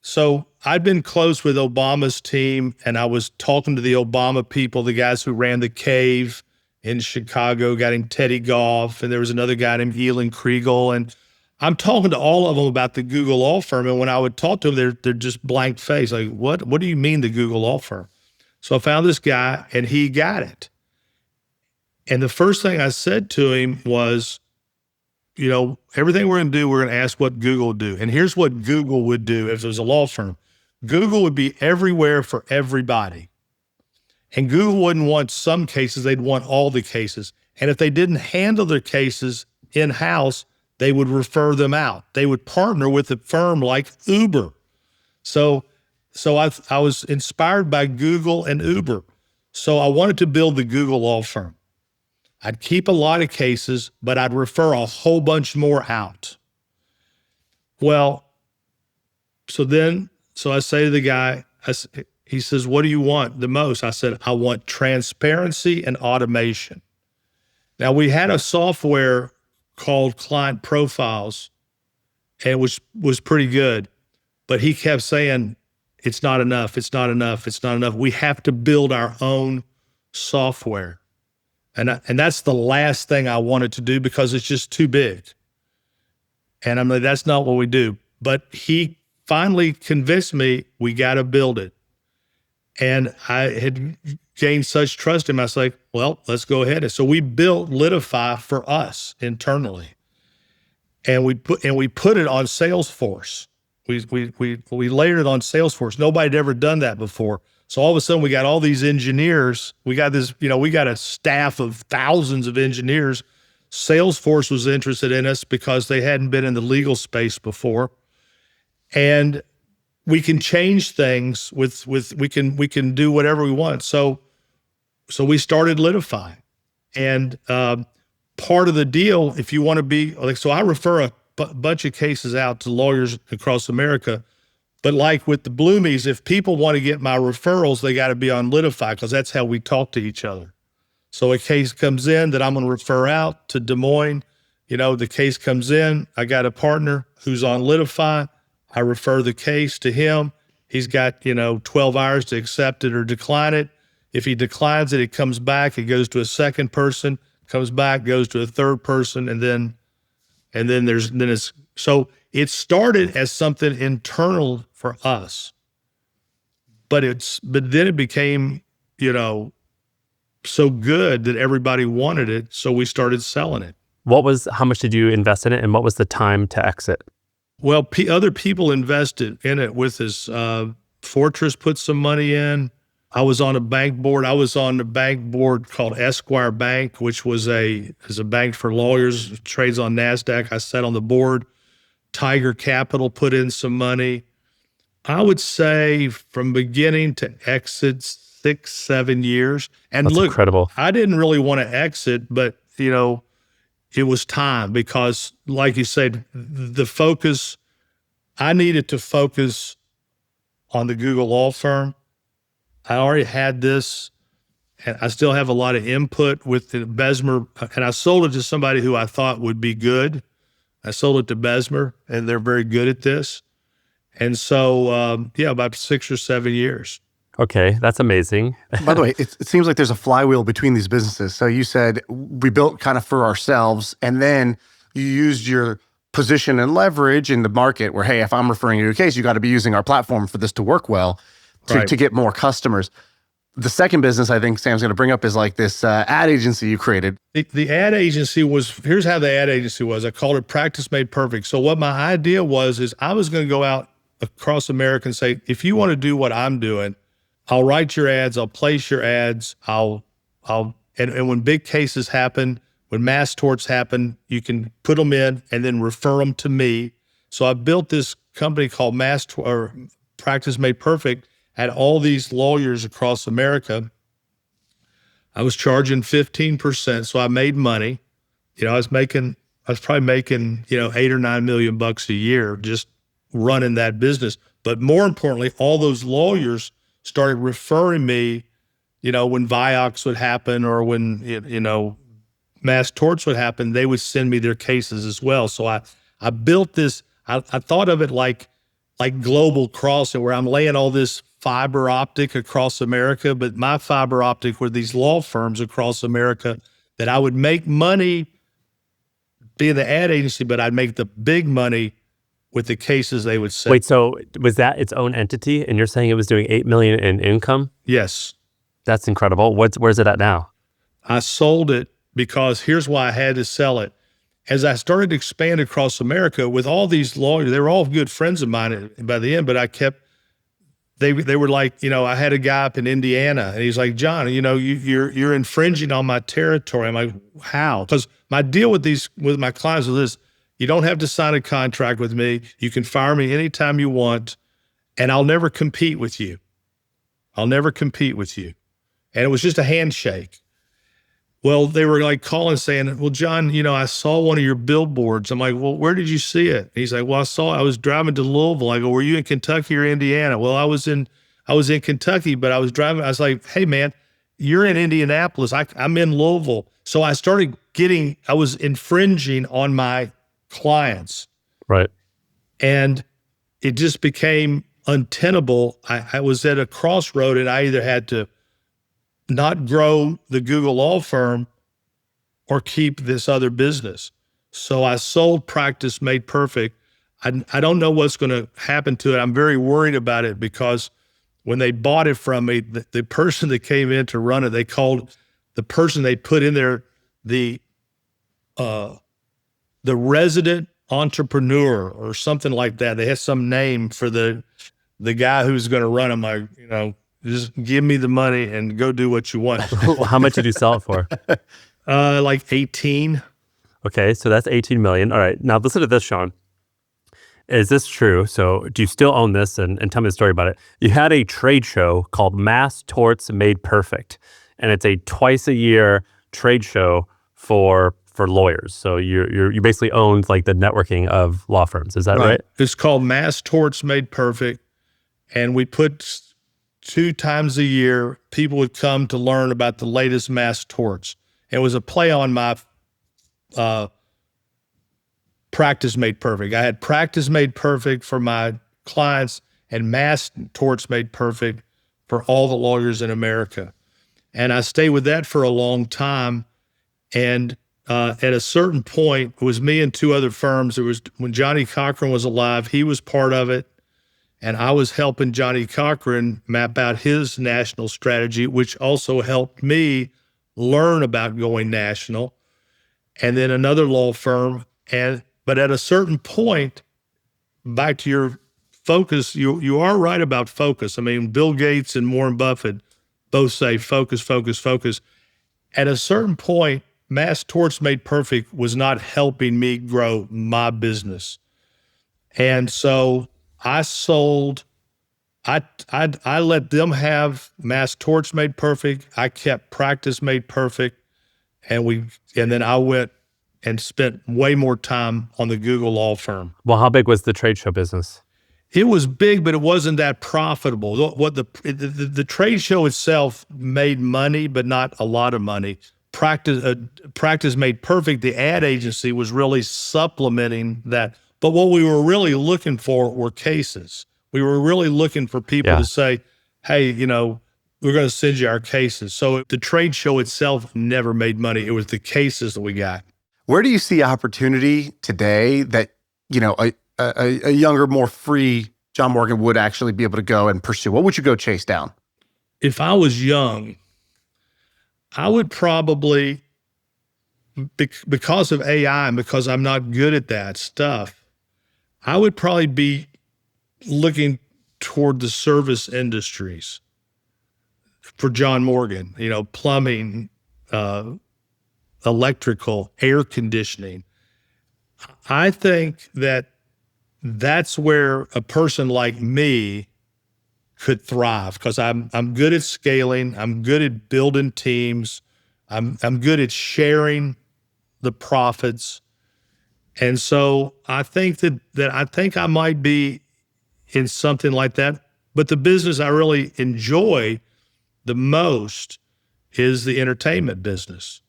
so I'd been close with Obama's team, and I was talking to the Obama people, the guys who ran the Cave in Chicago, got him Teddy Goff, and there was another guy named Elon Kriegel, and I'm talking to all of them about the Google law firm, and when I would talk to them, they're just blank face, like, what do you mean the Google law firm? So I found this guy, and he got it. And the first thing I said to him was, everything we're going to do, we're going to ask what Google would do. And here's what Google would do if it was a law firm. Google would be everywhere for everybody. And Google wouldn't want some cases, they'd want all the cases. And if they didn't handle their cases in-house, they would refer them out. They would partner with a firm like Uber. So I was inspired by Google and Uber. So I wanted to build the Google law firm. I'd keep a lot of cases, but I'd refer a whole bunch more out. Well, so I say to the guy, he says, what do you want the most? I said, I want transparency and automation. Now, we had a software called Client Profiles, and was pretty good. But he kept saying, it's not enough, it's not enough, it's not enough. We have to build our own software. And that's the last thing I wanted to do because it's just too big. And I'm like, that's not what we do. But he finally convinced me we got to build it. And I had gained such trust in him. I was like, well, let's go ahead. And so we built Litify for us internally. And we put it on Salesforce. We layered it on Salesforce. Nobody had ever done that before. So all of a sudden we got all these engineers. We got this, we got a staff of thousands of engineers. Salesforce was interested in us because they hadn't been in the legal space before. And we can change things we can do whatever we want. So we started Litify. And part of the deal, if you want to be like, so I refer a bunch of cases out to lawyers across America. But like with the Bloomies, if people want to get my referrals, they got to be on Litify because that's how we talk to each other. So a case comes in that I'm going to refer out to Des Moines. The case comes in. I got a partner who's on Litify. I refer the case to him. He's got, 12 hours to accept it or decline it. If he declines it, it comes back. It goes to a second person, comes back, goes to a third person, and then it's so it started as something internal for us, but then it became, so good that everybody wanted it. So we started selling it. How much did you invest in it, and what was the time to exit? Well, other people invested in it with us. Fortress put some money in. I was on a bank board. I was on the bank board called Esquire Bank, which is a bank for lawyers, trades on NASDAQ. I sat on the board. Tiger Capital put in some money. I would say from beginning to exit 6-7 years. And That's look, incredible. I didn't really want to exit, but it was time because, like you said, the focus, I needed to focus on the Google law firm. I already had this, and I still have a lot of input with the Besmer, and I sold it to somebody who I thought would be good. I sold it to Besmer, and they're very good at this. And so, about 6 or 7 years. Okay, that's amazing. By the way, it seems like there's a flywheel between these businesses. So you said we built kind of for ourselves, and then you used your position and leverage in the market where, hey, if I'm referring you to a case, you got to be using our platform for this to work well to get more customers. The second business I think Sam's going to bring up is like this ad agency you created. The ad agency here's how the ad agency was. I called it Practice Made Perfect. So what my idea is I was going to go out across America and say, if you want to do what I'm doing, I'll write your ads, I'll place your ads, and when big cases happen, when mass torts happen, you can put them in and then refer them to me. So I built this company called Practice Made Perfect, had all these lawyers across America. I was charging 15%, so I made money. I was probably making, $8 or $9 million a year just running that business. But more importantly, all those lawyers started referring me, when Vioxx would happen or when, mass torts would happen, they would send me their cases as well. So I built this, I thought of it like Global Crossing, where I'm laying all this fiber optic across America, but my fiber optic were these law firms across America that I would make money being the ad agency, but I'd make the big money with the cases they would send. Wait, so was that its own entity? And you're saying it was doing $8 million in income? Yes. That's incredible. Where's it at now? I sold it because here's why I had to sell it. As I started to expand across America with all these lawyers, they were all good friends of mine by the end, but they were like, I had a guy up in Indiana and he's like, John, you're infringing on my territory. I'm like, how? Because my deal with my clients was this: you don't have to sign a contract with me. You can fire me anytime you want, and I'll never compete with you. And it was just a handshake. Well, they were like calling saying, well, John, I saw one of your billboards. I'm like, well, where did you see it? And he's like, well, I was driving to Louisville. I go, were you in Kentucky or Indiana? Well, I was in Kentucky, but I was driving. I was like, hey man, you're in Indianapolis. I'm in Louisville. So I was infringing on my clients. Right. And it just became untenable. I was at a crossroad, and I either had to not grow the Google law firm or keep this other business. So I sold Practice Made Perfect. I don't know what's going to happen to it. I'm very worried about it because when they bought it from me, the person that came in to run it, they called the person they put in there the resident entrepreneur or something like that. They had some name for the guy who's going to run them. Like, just give me the money and go do what you want. How much did you sell it for? Like 18. Okay, so that's 18 million. All right, now listen to this, Shaan. Is this true? So do you still own this? And tell me the story about it. You had a trade show called Mass Torts Made Perfect, and it's a twice a year trade show for lawyers. So you basically owned like the networking of law firms. Is that right? It's called Mass Torts Made Perfect, and we put 2 times a year, people would come to learn about the latest mass torts. It was a play on my Practice Made Perfect. I had Practice Made Perfect for my clients and Mass Torts Made Perfect for all the lawyers in America. And I stayed with that for a long time. And at a certain point, it was me and 2 other firms. It was when Johnny Cochran was alive, he was part of it. And I was helping Johnny Cochran map out his national strategy, which also helped me learn about going national. And then another law firm. But at a certain point, back to your focus, you are right about focus. I mean, Bill Gates and Warren Buffett both say focus, focus, focus. At a certain point, Mass Torts Made Perfect was not helping me grow my business. And so I sold, I let them have Mass Torts Made Perfect. I kept Practice Made Perfect. And then I went and spent way more time on the Google law firm. Well, how big was the trade show business? It was big, but it wasn't that profitable. What the trade show itself made money, but not a lot of money. Practice Made Perfect, the ad agency was really supplementing that. But what we were really looking for were cases. We were really looking for people to say, hey, we're going to send you our cases. So the trade show itself never made money. It was the cases that we got. Where do you see opportunity today that, a younger, more free John Morgan would actually be able to go and pursue? What would you go chase down? If I was young, I would probably, because of AI and because I'm not good at that stuff, I would probably be looking toward the service industries for John Morgan, plumbing, electrical, air conditioning. I think that's where a person like me could thrive because I'm good at scaling. I'm good at building teams. I'm good at sharing the profits. And so I think that I might be in something like that. But the business I really enjoy the most is the entertainment business.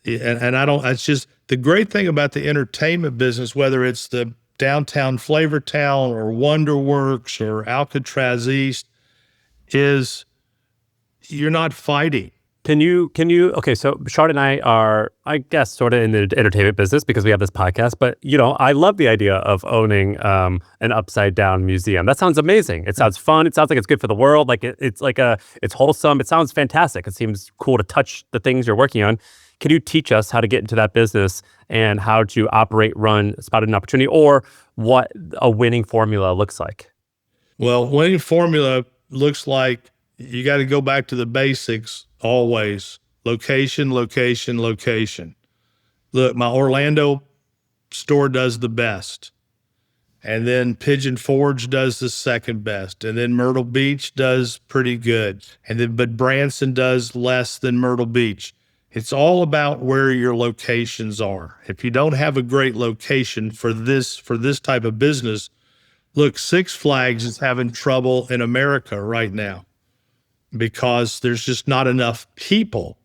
And it's just the great thing about the entertainment business, whether it's the downtown Flavortown or Wonderworks or Alcatraz East, is you're not fighting. Okay, so Shaan and I are, I guess, sort of in the entertainment business because we have this podcast, but, I love the idea of owning an upside down museum. That sounds amazing. It sounds fun. It sounds like it's good for the world. Like it's wholesome. It sounds fantastic. It seems cool to touch the things you're working on. Can you teach us how to get into that business and how to operate, run, spot an opportunity, or what a winning formula looks like? Well, winning formula looks like you got to go back to the basics always. Location, location, location. Look, my Orlando store does the best. And then Pigeon Forge does the second best. And then Myrtle Beach does pretty good. But Branson does less than Myrtle Beach. It's all about where your locations are. If you don't have a great location for this type of business, look, Six Flags is having trouble in America right now because there's just not enough people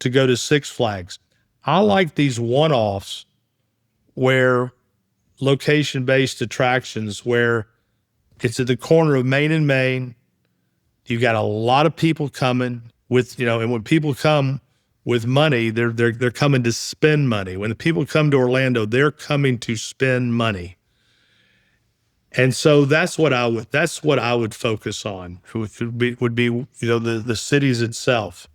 to go to Six Flags. I like these one-offs where location-based attractions where it's at the corner of Main and Main. You got a lot of people coming with, and when people come with money, they're coming to spend money. When the people come to Orlando, they're coming to spend money. And so that's what I would focus on. Would be the cities itself.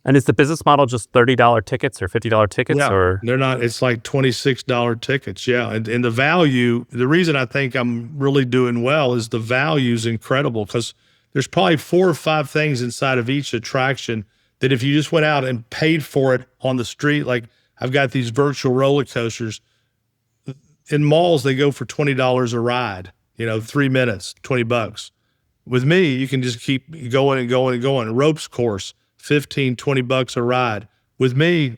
And is the business model just $30 tickets or $50 tickets? Yeah, or they're not. It's like $26 tickets. Yeah, and the value. The reason I think I'm really doing well is the value is incredible, because there's probably 4 or 5 things inside of each attraction that if you just went out and paid for it on the street, like I've got these virtual roller coasters. In malls, they go for $20 a ride. 3 minutes, $20. With me, you can just keep going and going and going. Ropes course, $15, $20 a ride. With me,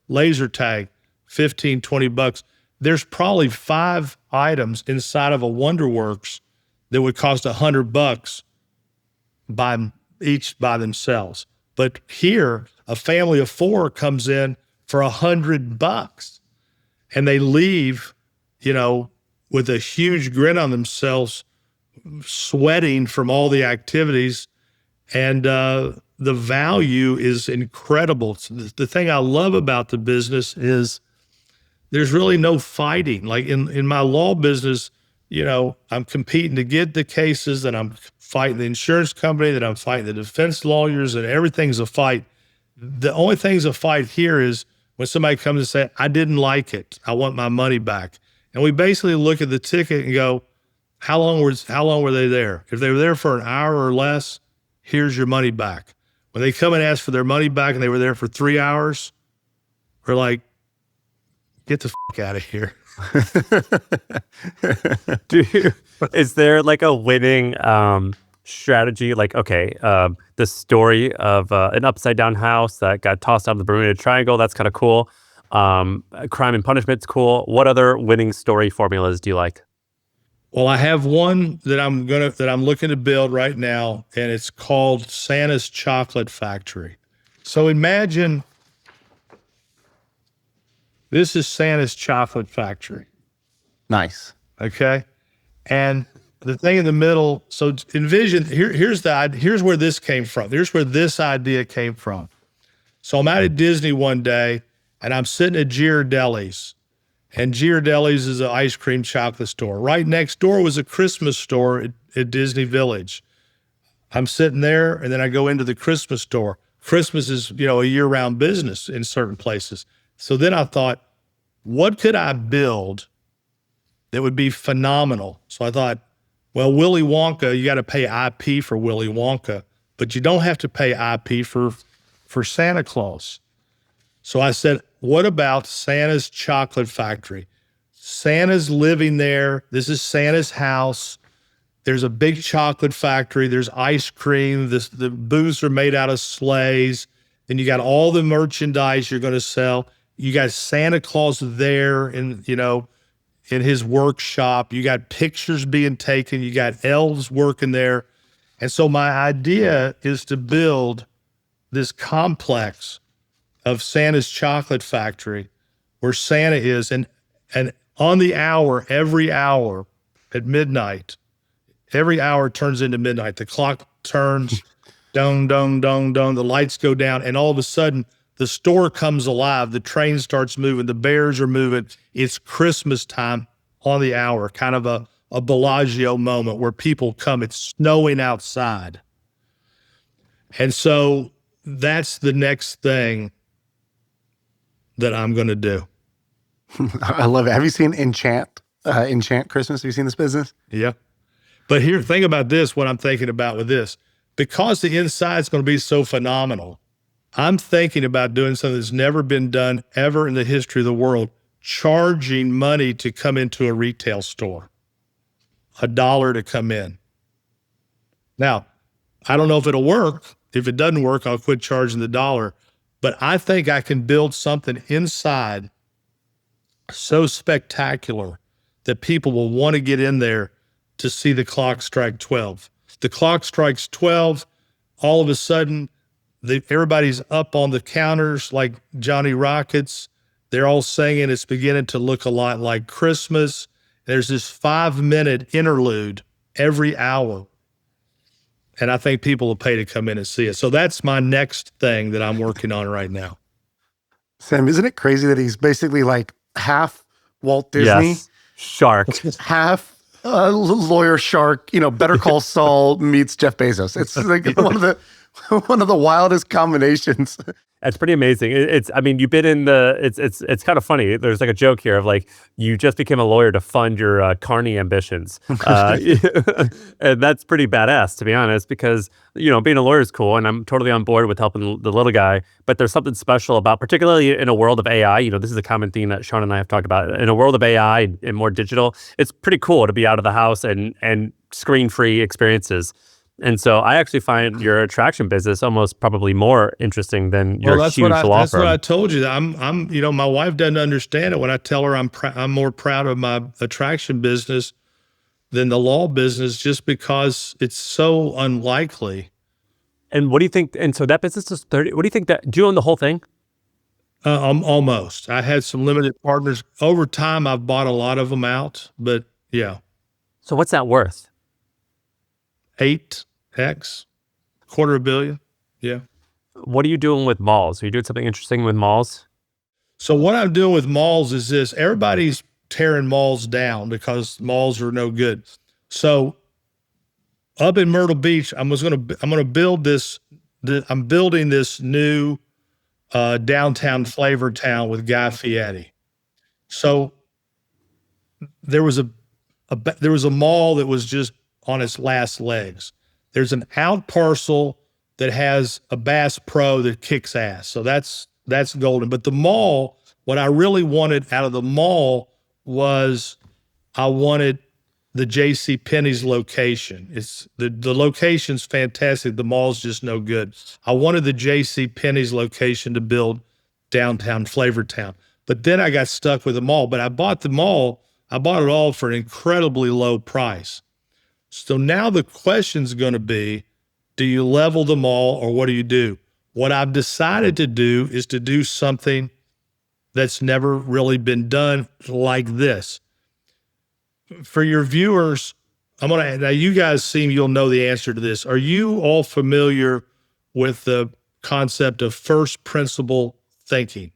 laser tag, $15, $20. There's probably 5 items inside of a Wonderworks that would cost $100 each by themselves. But here, a family of 4 comes in for $100, and they leave, with a huge grin on themselves, sweating from all the activities, and the value is incredible. So the thing I love about the business is there's really no fighting. Like in my law business, I'm competing to get the cases, and I'm fighting the insurance company, that I'm fighting the defense lawyers, and everything's a fight. The only thing's a fight here is when somebody comes and say, I didn't like it, I want my money back. And we basically look at the ticket and go, how long were they there? If they were there for an hour or less, here's your money back. When they come and ask for their money back and they were there for 3 hours, we're like, get the out of here. Is there like a winning strategy? Like, okay, the story of an upside down house that got tossed out of the Bermuda Triangle, that's kind of cool. Crime and Punishment's cool. What other winning story formulas do you like? Well, I have one that I'm looking to build right now, and it's called Santa's Chocolate Factory. So imagine this is Santa's Chocolate Factory. Nice. Okay. And the thing in the middle, so envision, here's where this came from. Here's where this idea came from. So I'm out at Disney one day, and I'm sitting at Ghirardelli's. And Ghirardelli's is an ice cream chocolate store. Right next door was a Christmas store at Disney Village. I'm sitting there, and then I go into the Christmas store. Christmas is, a year-round business in certain places. So then I thought, what could I build that would be phenomenal? So I thought, well, Willy Wonka, you got to pay IP for Willy Wonka, but you don't have to pay IP for Santa Claus. So I said, what about Santa's Chocolate Factory? Santa's living there. This is Santa's house. There's a big chocolate factory. There's ice cream. The booths are made out of sleighs. Then you got all the merchandise you're going to sell. You got Santa Claus there in his workshop. You got pictures being taken. You got elves working there. And so my idea is to build this complex of Santa's Chocolate Factory where Santa is. And on the hour, every hour at midnight, every hour turns into midnight. The clock turns, dong, dong, dong, dong. The lights go down. And all of a sudden, the store comes alive. The train starts moving. The bears are moving. It's Christmas time on the hour, kind of a Bellagio moment where people come. It's snowing outside. And so that's the next thing that I'm going to do. I love it. Have you seen Enchant Christmas? Have you seen this business? Yeah. But here, think about this, what I'm thinking about with this. Because the inside's going to be so phenomenal, I'm thinking about doing something that's never been done ever in the history of the world, charging money to come into a retail store, $1 to come in. Now, I don't know if it'll work. If it doesn't work, I'll quit charging the $1. But I think I can build something inside so spectacular that people will want to get in there to see the clock strike 12. The clock strikes 12, all of a sudden, everybody's up on the counters like Johnny Rockets, They're all singing. It's beginning to look a lot like Christmas. There's this 5-minute interlude every hour. And I think people will pay to come in and see it. So that's my next thing that I'm working on right now. Sam, isn't it crazy that he's basically like half Walt Disney, Yes. Shark. half lawyer shark, Better Call Saul meets Jeff Bezos. It's like one of the wildest combinations. It's pretty amazing. You've been in it's kind of funny. There's like a joke here of like, you just became a lawyer to fund your carny ambitions. And that's pretty badass, to be honest, because, being a lawyer is cool and I'm totally on board with helping the little guy, but there's something special about, particularly in a world of AI, this is a common theme that Shaan and I have talked about. In a world of AI and more digital, it's pretty cool to be out of the house and screen-free experiences. And so I actually find your attraction business almost probably more interesting than your huge law firm. That's what I told you. I'm my wife doesn't understand it when I tell her I'm more proud of my attraction business than the law business, just because it's so unlikely. And what do you think? And so that business is 30. What do you think do you own the whole thing? Almost. I had some limited partners. Over time, I've bought a lot of them out, but yeah. So what's that worth? 8x, $250 million. Yeah. What are you doing with malls? Are you doing something interesting with malls? So what I'm doing with malls is this: everybody's tearing malls down because malls are no good. So up in Myrtle Beach, I'm gonna build this. I'm building this new downtown Flavortown with Guy Fieri. So there was a mall that was just on its last legs. There's an out parcel that has a Bass Pro that kicks ass. So that's golden. But the mall, what I really wanted out of the mall was I wanted the J.C. Penney's location. It's the location's fantastic. The mall's just no good. I wanted the J.C. Penney's location to build downtown Flavortown. But then I got stuck with the mall. But I bought the mall. I bought it all for an incredibly low price. So now the question's going to be, do you level the mall or what do you do? What I've decided to do is to do something that's never really been done like this. For your viewers, now you guys you'll know the answer to this. Are you all familiar with the concept of first principle thinking?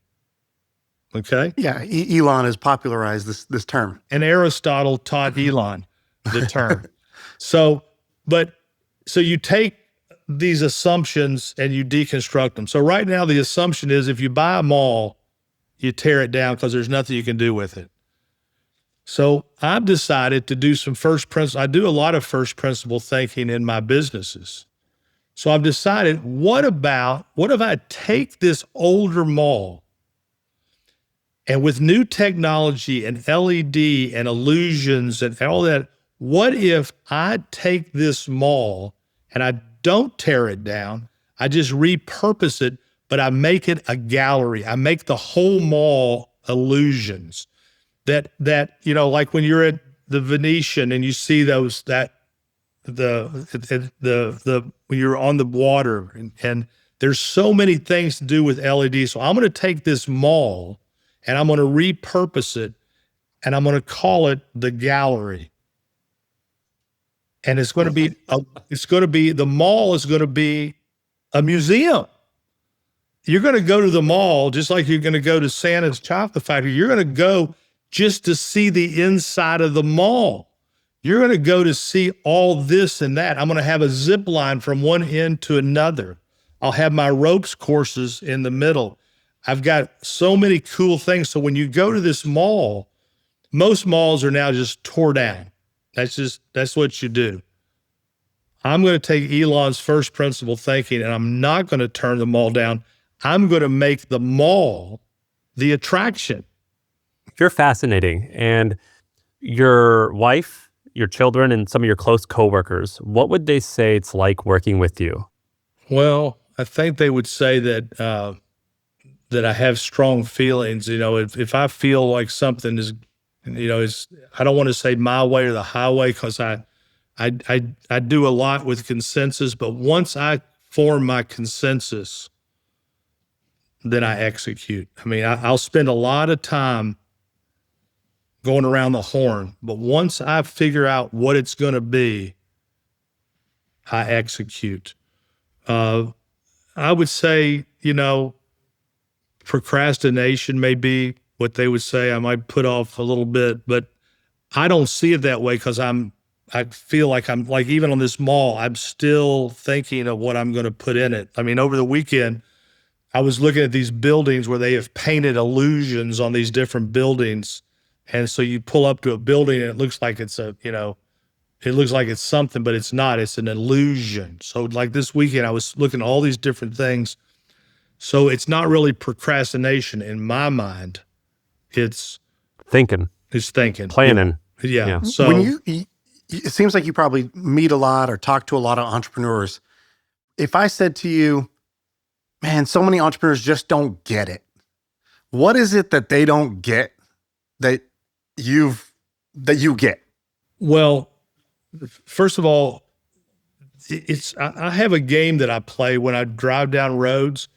Okay. Yeah, Elon has popularized this term. And Aristotle taught Elon the term. So you take these assumptions and you deconstruct them. So right now the assumption is if you buy a mall, you tear it down because there's nothing you can do with it. So I've decided to do some first principle. I do a lot of first principle thinking in my businesses. So I've decided, what if I take this older mall and with new technology and LED and illusions and all that, what if I take this mall and I don't tear it down, I just repurpose it, but I make it a gallery. I make the whole mall illusions. That like when you're at the Venetian and you see those when you're on the water and there's so many things to do with LED. So I'm going to take this mall and I'm going to repurpose it and I'm going to call it the gallery. And the mall is going to be a museum. You're going to go to the mall just like you're going to go to Santa's Chocolate Factory. You're going to go just to see the inside of the mall. You're going to go to see all this and that. I'm going to have a zip line from one end to another. I'll have my ropes courses in the middle. I've got so many cool things. So when you go to this mall, most malls are now just tore down. That's what you do. I'm going to take Elon's first principle thinking, and I'm not going to turn the mall down. I'm going to make the mall the attraction. You're fascinating. And your wife, your children, and some of your close coworkers, what would they say it's like working with you? Well, I think they would say that I have strong feelings. If I feel like something is, I don't want to say my way or the highway, because I do a lot with consensus. But once I form my consensus, than I execute. I mean, I'll spend a lot of time going around the horn, but once I figure out what it's going to be, I execute. I would say, procrastination may be what they would say. I might put off a little bit, but I don't see it that way because I feel like I'm like, even on this mall, I'm still thinking of what I'm going to put in it. I mean, over the weekend, I was looking at these buildings where they have painted illusions on these different buildings. And so you pull up to a building and it looks like it's it looks like it's something, but it's not. It's an illusion. So like this weekend, I was looking at all these different things. So it's not really procrastination in my mind. It's Thinking, planning. Yeah. So When it seems like you probably meet a lot or talk to a lot of entrepreneurs. If I said to you, man, so many entrepreneurs just don't get it. What is it that they don't get that you get? Well, first of all, I have a game that I play when I drive down roads.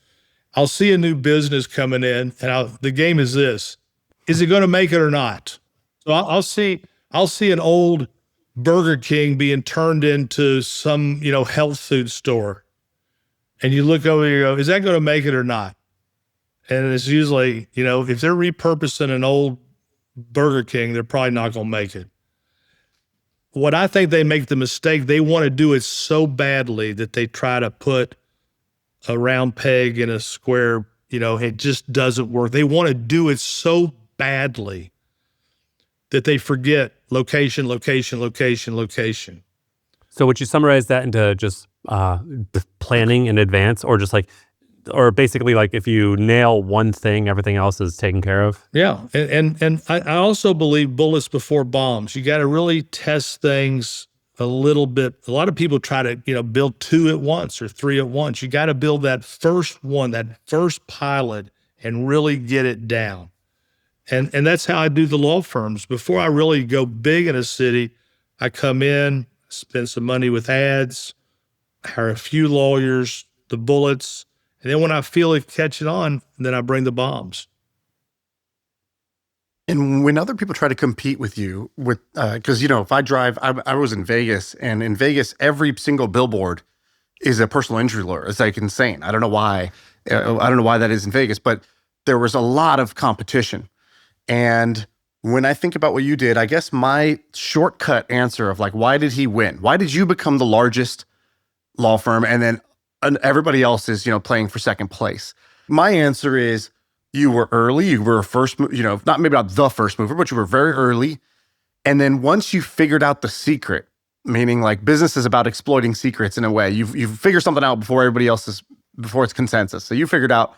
I'll see a new business coming in, and the game is this: is it going to make it or not? So I'll see an old Burger King being turned into some health food store, and you look over and you go, is that going to make it or not? And it's usually if they're repurposing an old Burger King, they're probably not going to make it. What I think they make the mistake, they want to do it so badly that they try to put a round peg in a square, it just doesn't work. They want to do it so badly that they forget location, location, location, location. So would you summarize that into just planning in advance, or just or basically like if you nail one thing, everything else is taken care of? Yeah. And I also believe bullets before bombs. You got to really test things a little bit. A lot of people try to, build 2 at once or 3 at once. You got to build that first one, that first pilot, and really get it down. And that's how I do the law firms. Before I really go big in a city, I come in, spend some money with ads, hire a few lawyers, the bullets, and then when I feel it catching on, then I bring the bombs. And when other people try to compete with you, because if I drive, I was in Vegas, and in Vegas, every single billboard is a personal injury lawyer. It's like insane. I don't know why. I don't know why that is in Vegas, but there was a lot of competition. And when I think about what you did, I guess my shortcut answer of why did he win? Why did you become the largest law firm, and then everybody else is playing for second place? My answer is, you were early. You were first, not maybe not the first mover, but you were very early. And then once you figured out the secret, meaning business is about exploiting secrets in a way, you figure something out before it's consensus. So you figured out,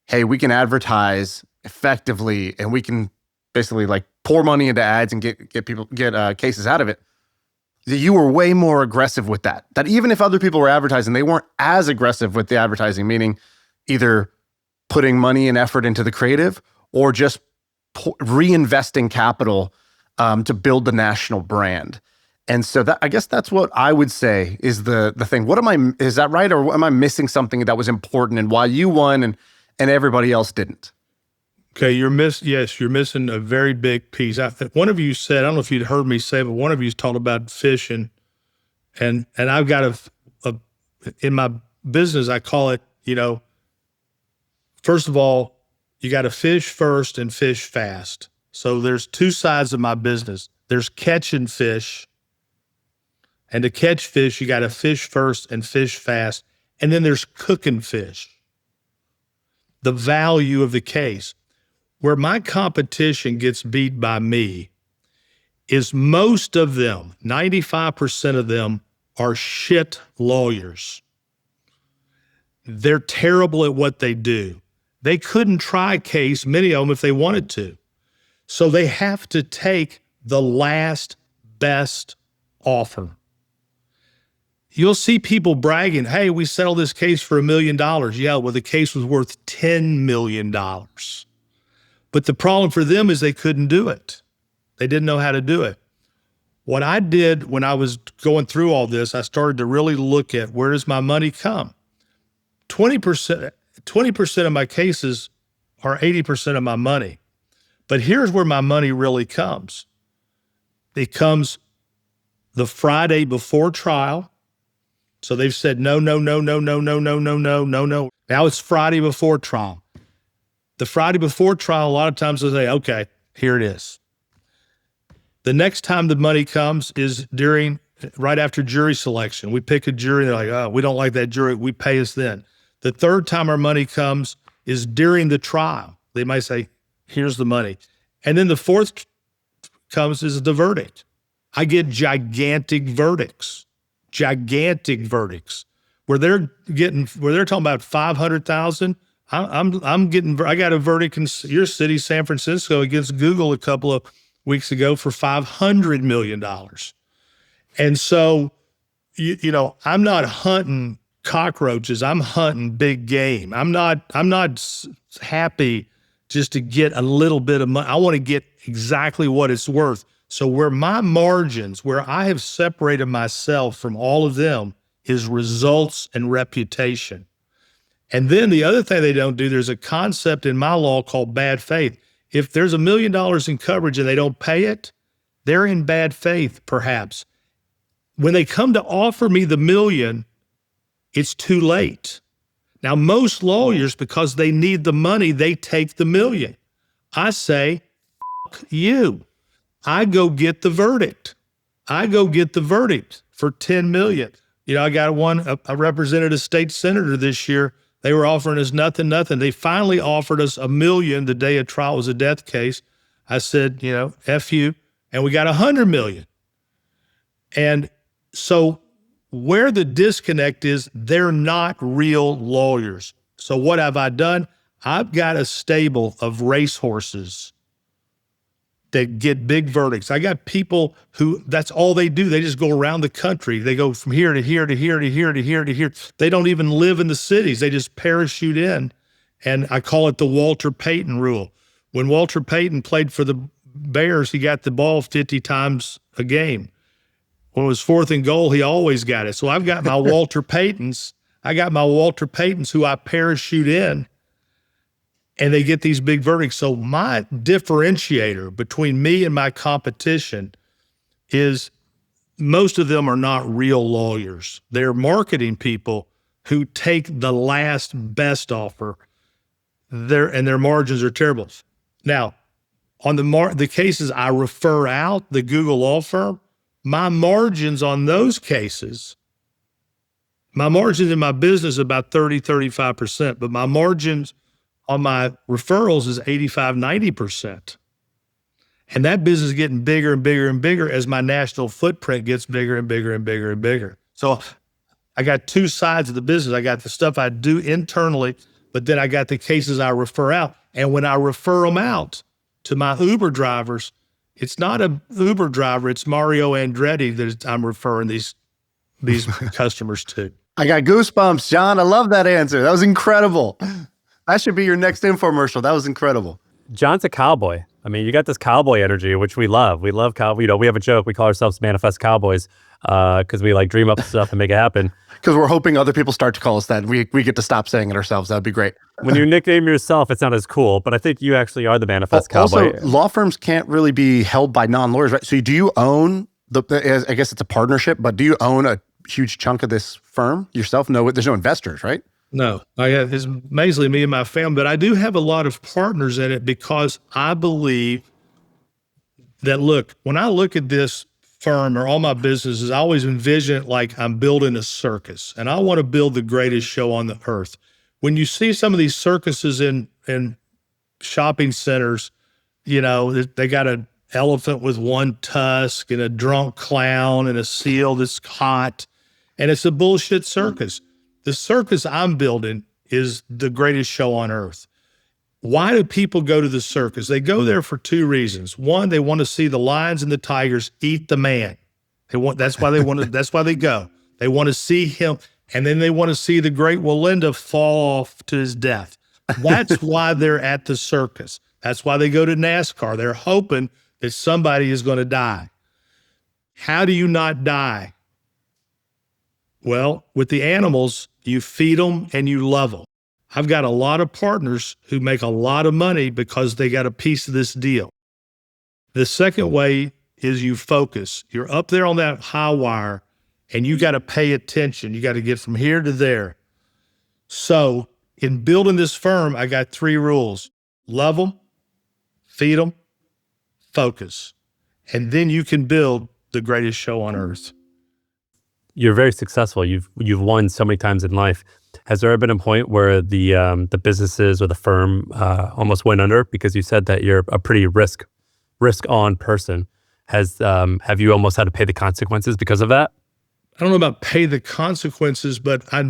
hey, we can advertise effectively, and we can basically pour money into ads and get cases out of it. You were way more aggressive with that. That even if other people were advertising, they weren't as aggressive with the advertising, meaning either putting money and effort into the creative or just reinvesting capital to build the national brand. And so I guess that's what I would say is the thing. Is that right? Or am I missing something that was important and why you won and everybody else didn't? Okay, you're missing a very big piece. One of you said, I don't know if you'd heard me say, but one of you talked about fishing, and I've got in my business, I call it, first of all, you got to fish first and fish fast. So there's 2 sides of my business. There's catching fish, and to catch fish, you got to fish first and fish fast, and then there's cooking fish. The value of the case. Where my competition gets beat by me is most of them, 95% of them, are shit lawyers. They're terrible at what they do. They couldn't try a case, many of them, if they wanted to. So they have to take the last best offer. You'll see people bragging, hey, we settled this case for $1 million. Yeah, well, the case was worth $10 million. But the problem for them is they couldn't do it. They didn't know how to do it. What I did when I was going through all this, I started to really look at where does my money come? 20%, 20% of my cases are 80% of my money. But here's where my money really comes. It comes the Friday before trial. So they've said, no. Now it's Friday before trial. The Friday before trial, a lot of times they say, okay, here it is. The next time the money comes is right after jury selection. We pick a jury, they're like, oh, we don't like that jury, we pay us then. The third time our money comes is during the trial. They might say, here's the money. And then the fourth comes is the verdict. I get gigantic verdicts where they're talking about 500,000. I got a verdict in your city, San Francisco, against Google a couple of weeks ago for $500 million. And so, I'm not hunting cockroaches. I'm hunting big game. I'm not happy just to get a little bit of money. I want to get exactly what it's worth. So where my margins, where I have separated myself from all of them, is results and reputation. And then the other thing they don't do, there's a concept in my law called bad faith. If there's $1 million in coverage and they don't pay it, they're in bad faith, perhaps. When they come to offer me the $1 million, it's too late. Now, most lawyers, because they need the money, they take the $1 million. I say, F you. I go get the verdict. For $10 million. I got I represented a state senator this year. They were offering us nothing. They finally offered us $1 million the day a trial was a death case. I said, F you. And we got $100 million. And so where the disconnect is, they're not real lawyers. So what have I done? I've got a stable of racehorses that get big verdicts. I got people who, that's all they do. They just go around the country. They go from here to here to here to here to here to here. They don't even live in the cities. They just parachute in. And I call it the Walter Payton rule. When Walter Payton played for the Bears, he got the ball 50 times a game. When it was 4th and goal, he always got it. So I've got my Walter Paytons. Who I parachute in, and they get these big verdicts. So my differentiator between me and my competition is most of them are not real lawyers. They're marketing people who take the last best offer, and their margins are terrible. Now, on the cases I refer out, the Google law firm, my margins on those cases, my margins in my business is about 30, 35%, but my margins on my referrals is 85, 90%. And that business is getting bigger and bigger and bigger as my national footprint gets bigger and bigger and bigger and bigger. So I got two sides of the business. I got the stuff I do internally, but then I got the cases I refer out. And when I refer them out to my Uber drivers, it's not a Uber driver, it's Mario Andretti that I'm referring these customers to. I got goosebumps, John. I love that answer. That was incredible. That should be your next infomercial. That was incredible. John's a cowboy. I mean, you got this cowboy energy, which we love. We love cowboy. We have a joke. We call ourselves Manifest Cowboys because we dream up stuff and make it happen. Because we're hoping other people start to call us that. We get to stop saying it ourselves. That'd be great. When you nickname yourself, it's not as cool, but I think you actually are the Manifest Cowboy. Also, law firms can't really be held by non-lawyers, right? So do you own I guess it's a partnership, but do you own a huge chunk of this firm yourself? No, there's no investors, right? No, it's mainly me and my family, but I do have a lot of partners in it because I believe that, when I look at this firm or all my businesses, I always envision it like I'm building a circus, and I want to build the greatest show on the earth. When you see some of these circuses in shopping centers, they got an elephant with one tusk and a drunk clown and a seal that's hot, and it's a bullshit circus. The circus I'm building is the greatest show on earth. Why do people go to the circus? They go there for two reasons. One, they want to see the lions and the tigers eat the man. That's why they go. They want to see him, and then they want to see the great Walinda fall off to his death. That's why they're at the circus. That's why they go to NASCAR. They're hoping that somebody is going to die. How do you not die? Well, with the animals, you feed them and you love them. I've got a lot of partners who make a lot of money because they got a piece of this deal. The second way is you focus. You're up there on that high wire and you got to pay attention. You got to get from here to there. So in building this firm, I got 3 rules: love them, feed them, focus. And then you can build the greatest show on earth. You're very successful. You've won so many times in life. Has there ever been a point where the businesses or the firm almost went under because you said that you're a pretty risk on person? Have you almost had to pay the consequences because of that? I don't know about pay the consequences, but I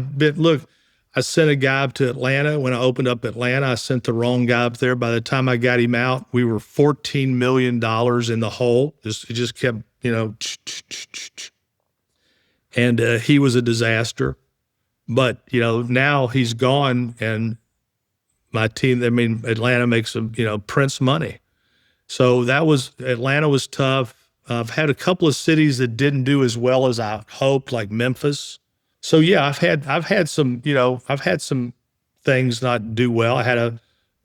sent a guy up to Atlanta. When I opened up Atlanta, I sent the wrong guy up there. By the time I got him out, we were $14 million in the hole. It just kept, and he was a disaster. But, now he's gone and my team, Atlanta makes prints money. So Atlanta was tough. I've had a couple of cities that didn't do as well as I hoped, like Memphis. So yeah, I've had some things not do well.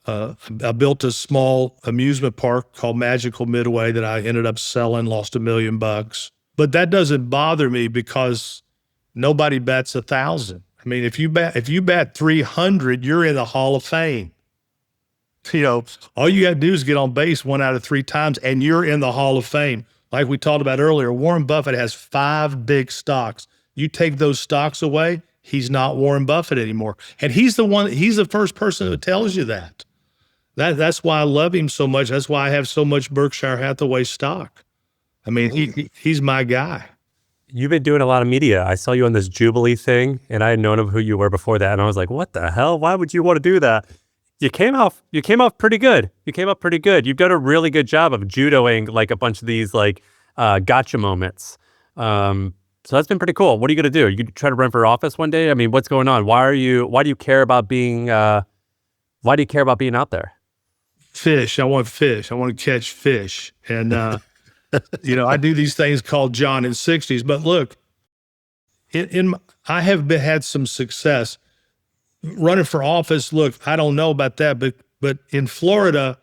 I built a small amusement park called Magical Midway that I ended up selling, lost $1 million. But that doesn't bother me because nobody bats 1,000. If you bat 300, you're in the Hall of Fame. All you got to do is get on base 1 out of 3 times and you're in the Hall of Fame. Like we talked about earlier, Warren Buffett has 5 big stocks. You take those stocks away, he's not Warren Buffett anymore. And he's the first person who tells you that. That's why I love him so much. That's why I have so much Berkshire Hathaway stock. He's my guy. You've been doing a lot of media. I saw you on this Jubilee thing, and I had known of who you were before that, and I was like, what the hell? Why would you want to do that? You came off pretty good. You've done a really good job of judoing like a bunch of these gotcha moments. So that's been pretty cool. What are you going to do? Are you going to try to run for office one day? What's going on? Why do you care about being out there? Fish. I want fish. I want to catch fish. And, I do these things called John in 60s, but look, I have had some success running for office. Look, I don't know about that, but in Florida,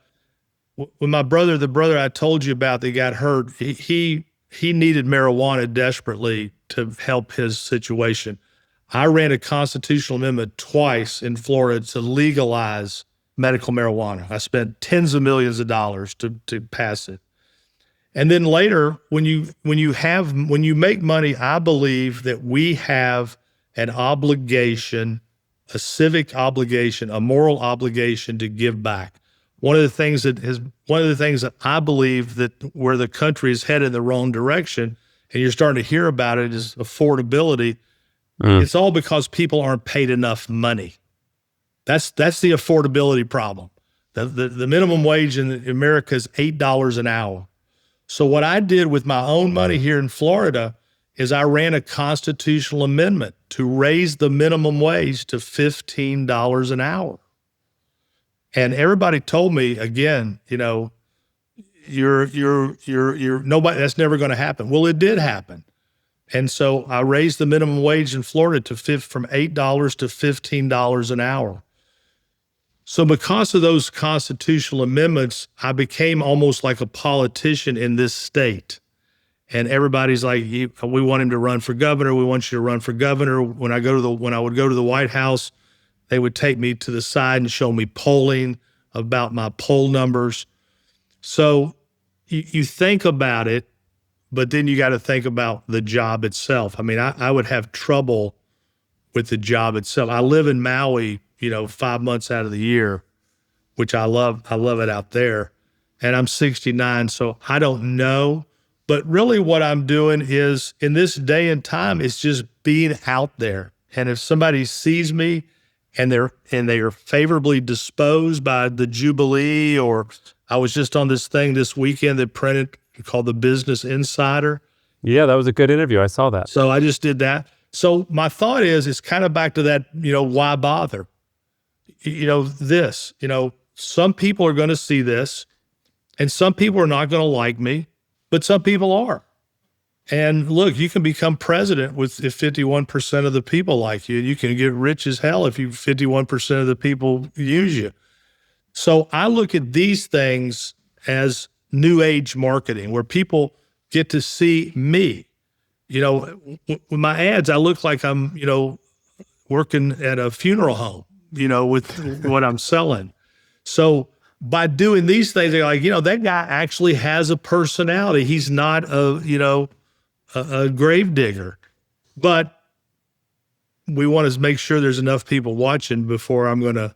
when my brother, the brother I told you about that got hurt, he needed marijuana desperately to help his situation. I ran a constitutional amendment twice in Florida to legalize medical marijuana. I spent tens of millions of dollars to pass it. And then later, when you make money, I believe that we have an obligation, a civic obligation, a moral obligation to give back. One of the things that I believe that where the country is headed in the wrong direction, and you're starting to hear about it, is affordability. It's all because people aren't paid enough money. That's the affordability problem. The minimum wage in America is $8 an hour. So what I did with my own money here in Florida is I ran a constitutional amendment to raise the minimum wage to $15 an hour. And everybody told me, again, you're nobody, that's never going to happen. Well, it did happen. And so I raised the minimum wage in Florida from $8 to $15 an hour. So because of those constitutional amendments, I became almost like a politician in this state. And everybody's like, we want him to run for governor. We want you to run for governor. When I would go to the White House, they would take me to the side and show me polling about my poll numbers. So you think about it, but then you got to think about the job itself. I would have trouble with the job itself. I live in Maui, 5 months out of the year, which I love. I love it out there. And I'm 69, so I don't know. But really what I'm doing is, in this day and time, is just being out there. And if somebody sees me and they are favorably disposed by the Jubilee, or I was just on this thing this weekend that printed called the Business Insider. Yeah, that was a good interview. I saw that. So I just did that. So my thought is, it's kind of back to that, why bother? Some people are going to see this and some people are not going to like me, but some people are. And look, you can become president if 51% of the people like you. You can get rich as hell if 51% of the people use you. So I look at these things as new age marketing, where people get to see me. With my ads, I look like I'm, working at a funeral home, with what I'm selling. So by doing these things, they're like, that guy actually has a personality. He's not a grave digger. But we want to make sure there's enough people watching before I'm going to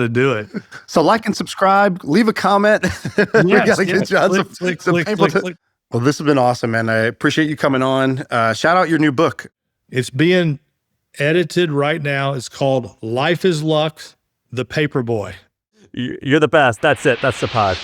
do it. So like and subscribe, leave a comment. We got to get John some people. Well, this has been awesome, man. I appreciate you coming on. Shout out your new book. It's being edited right now. It's called Life is Luck, The Paperboy. You're the best. That's it. That's the pod.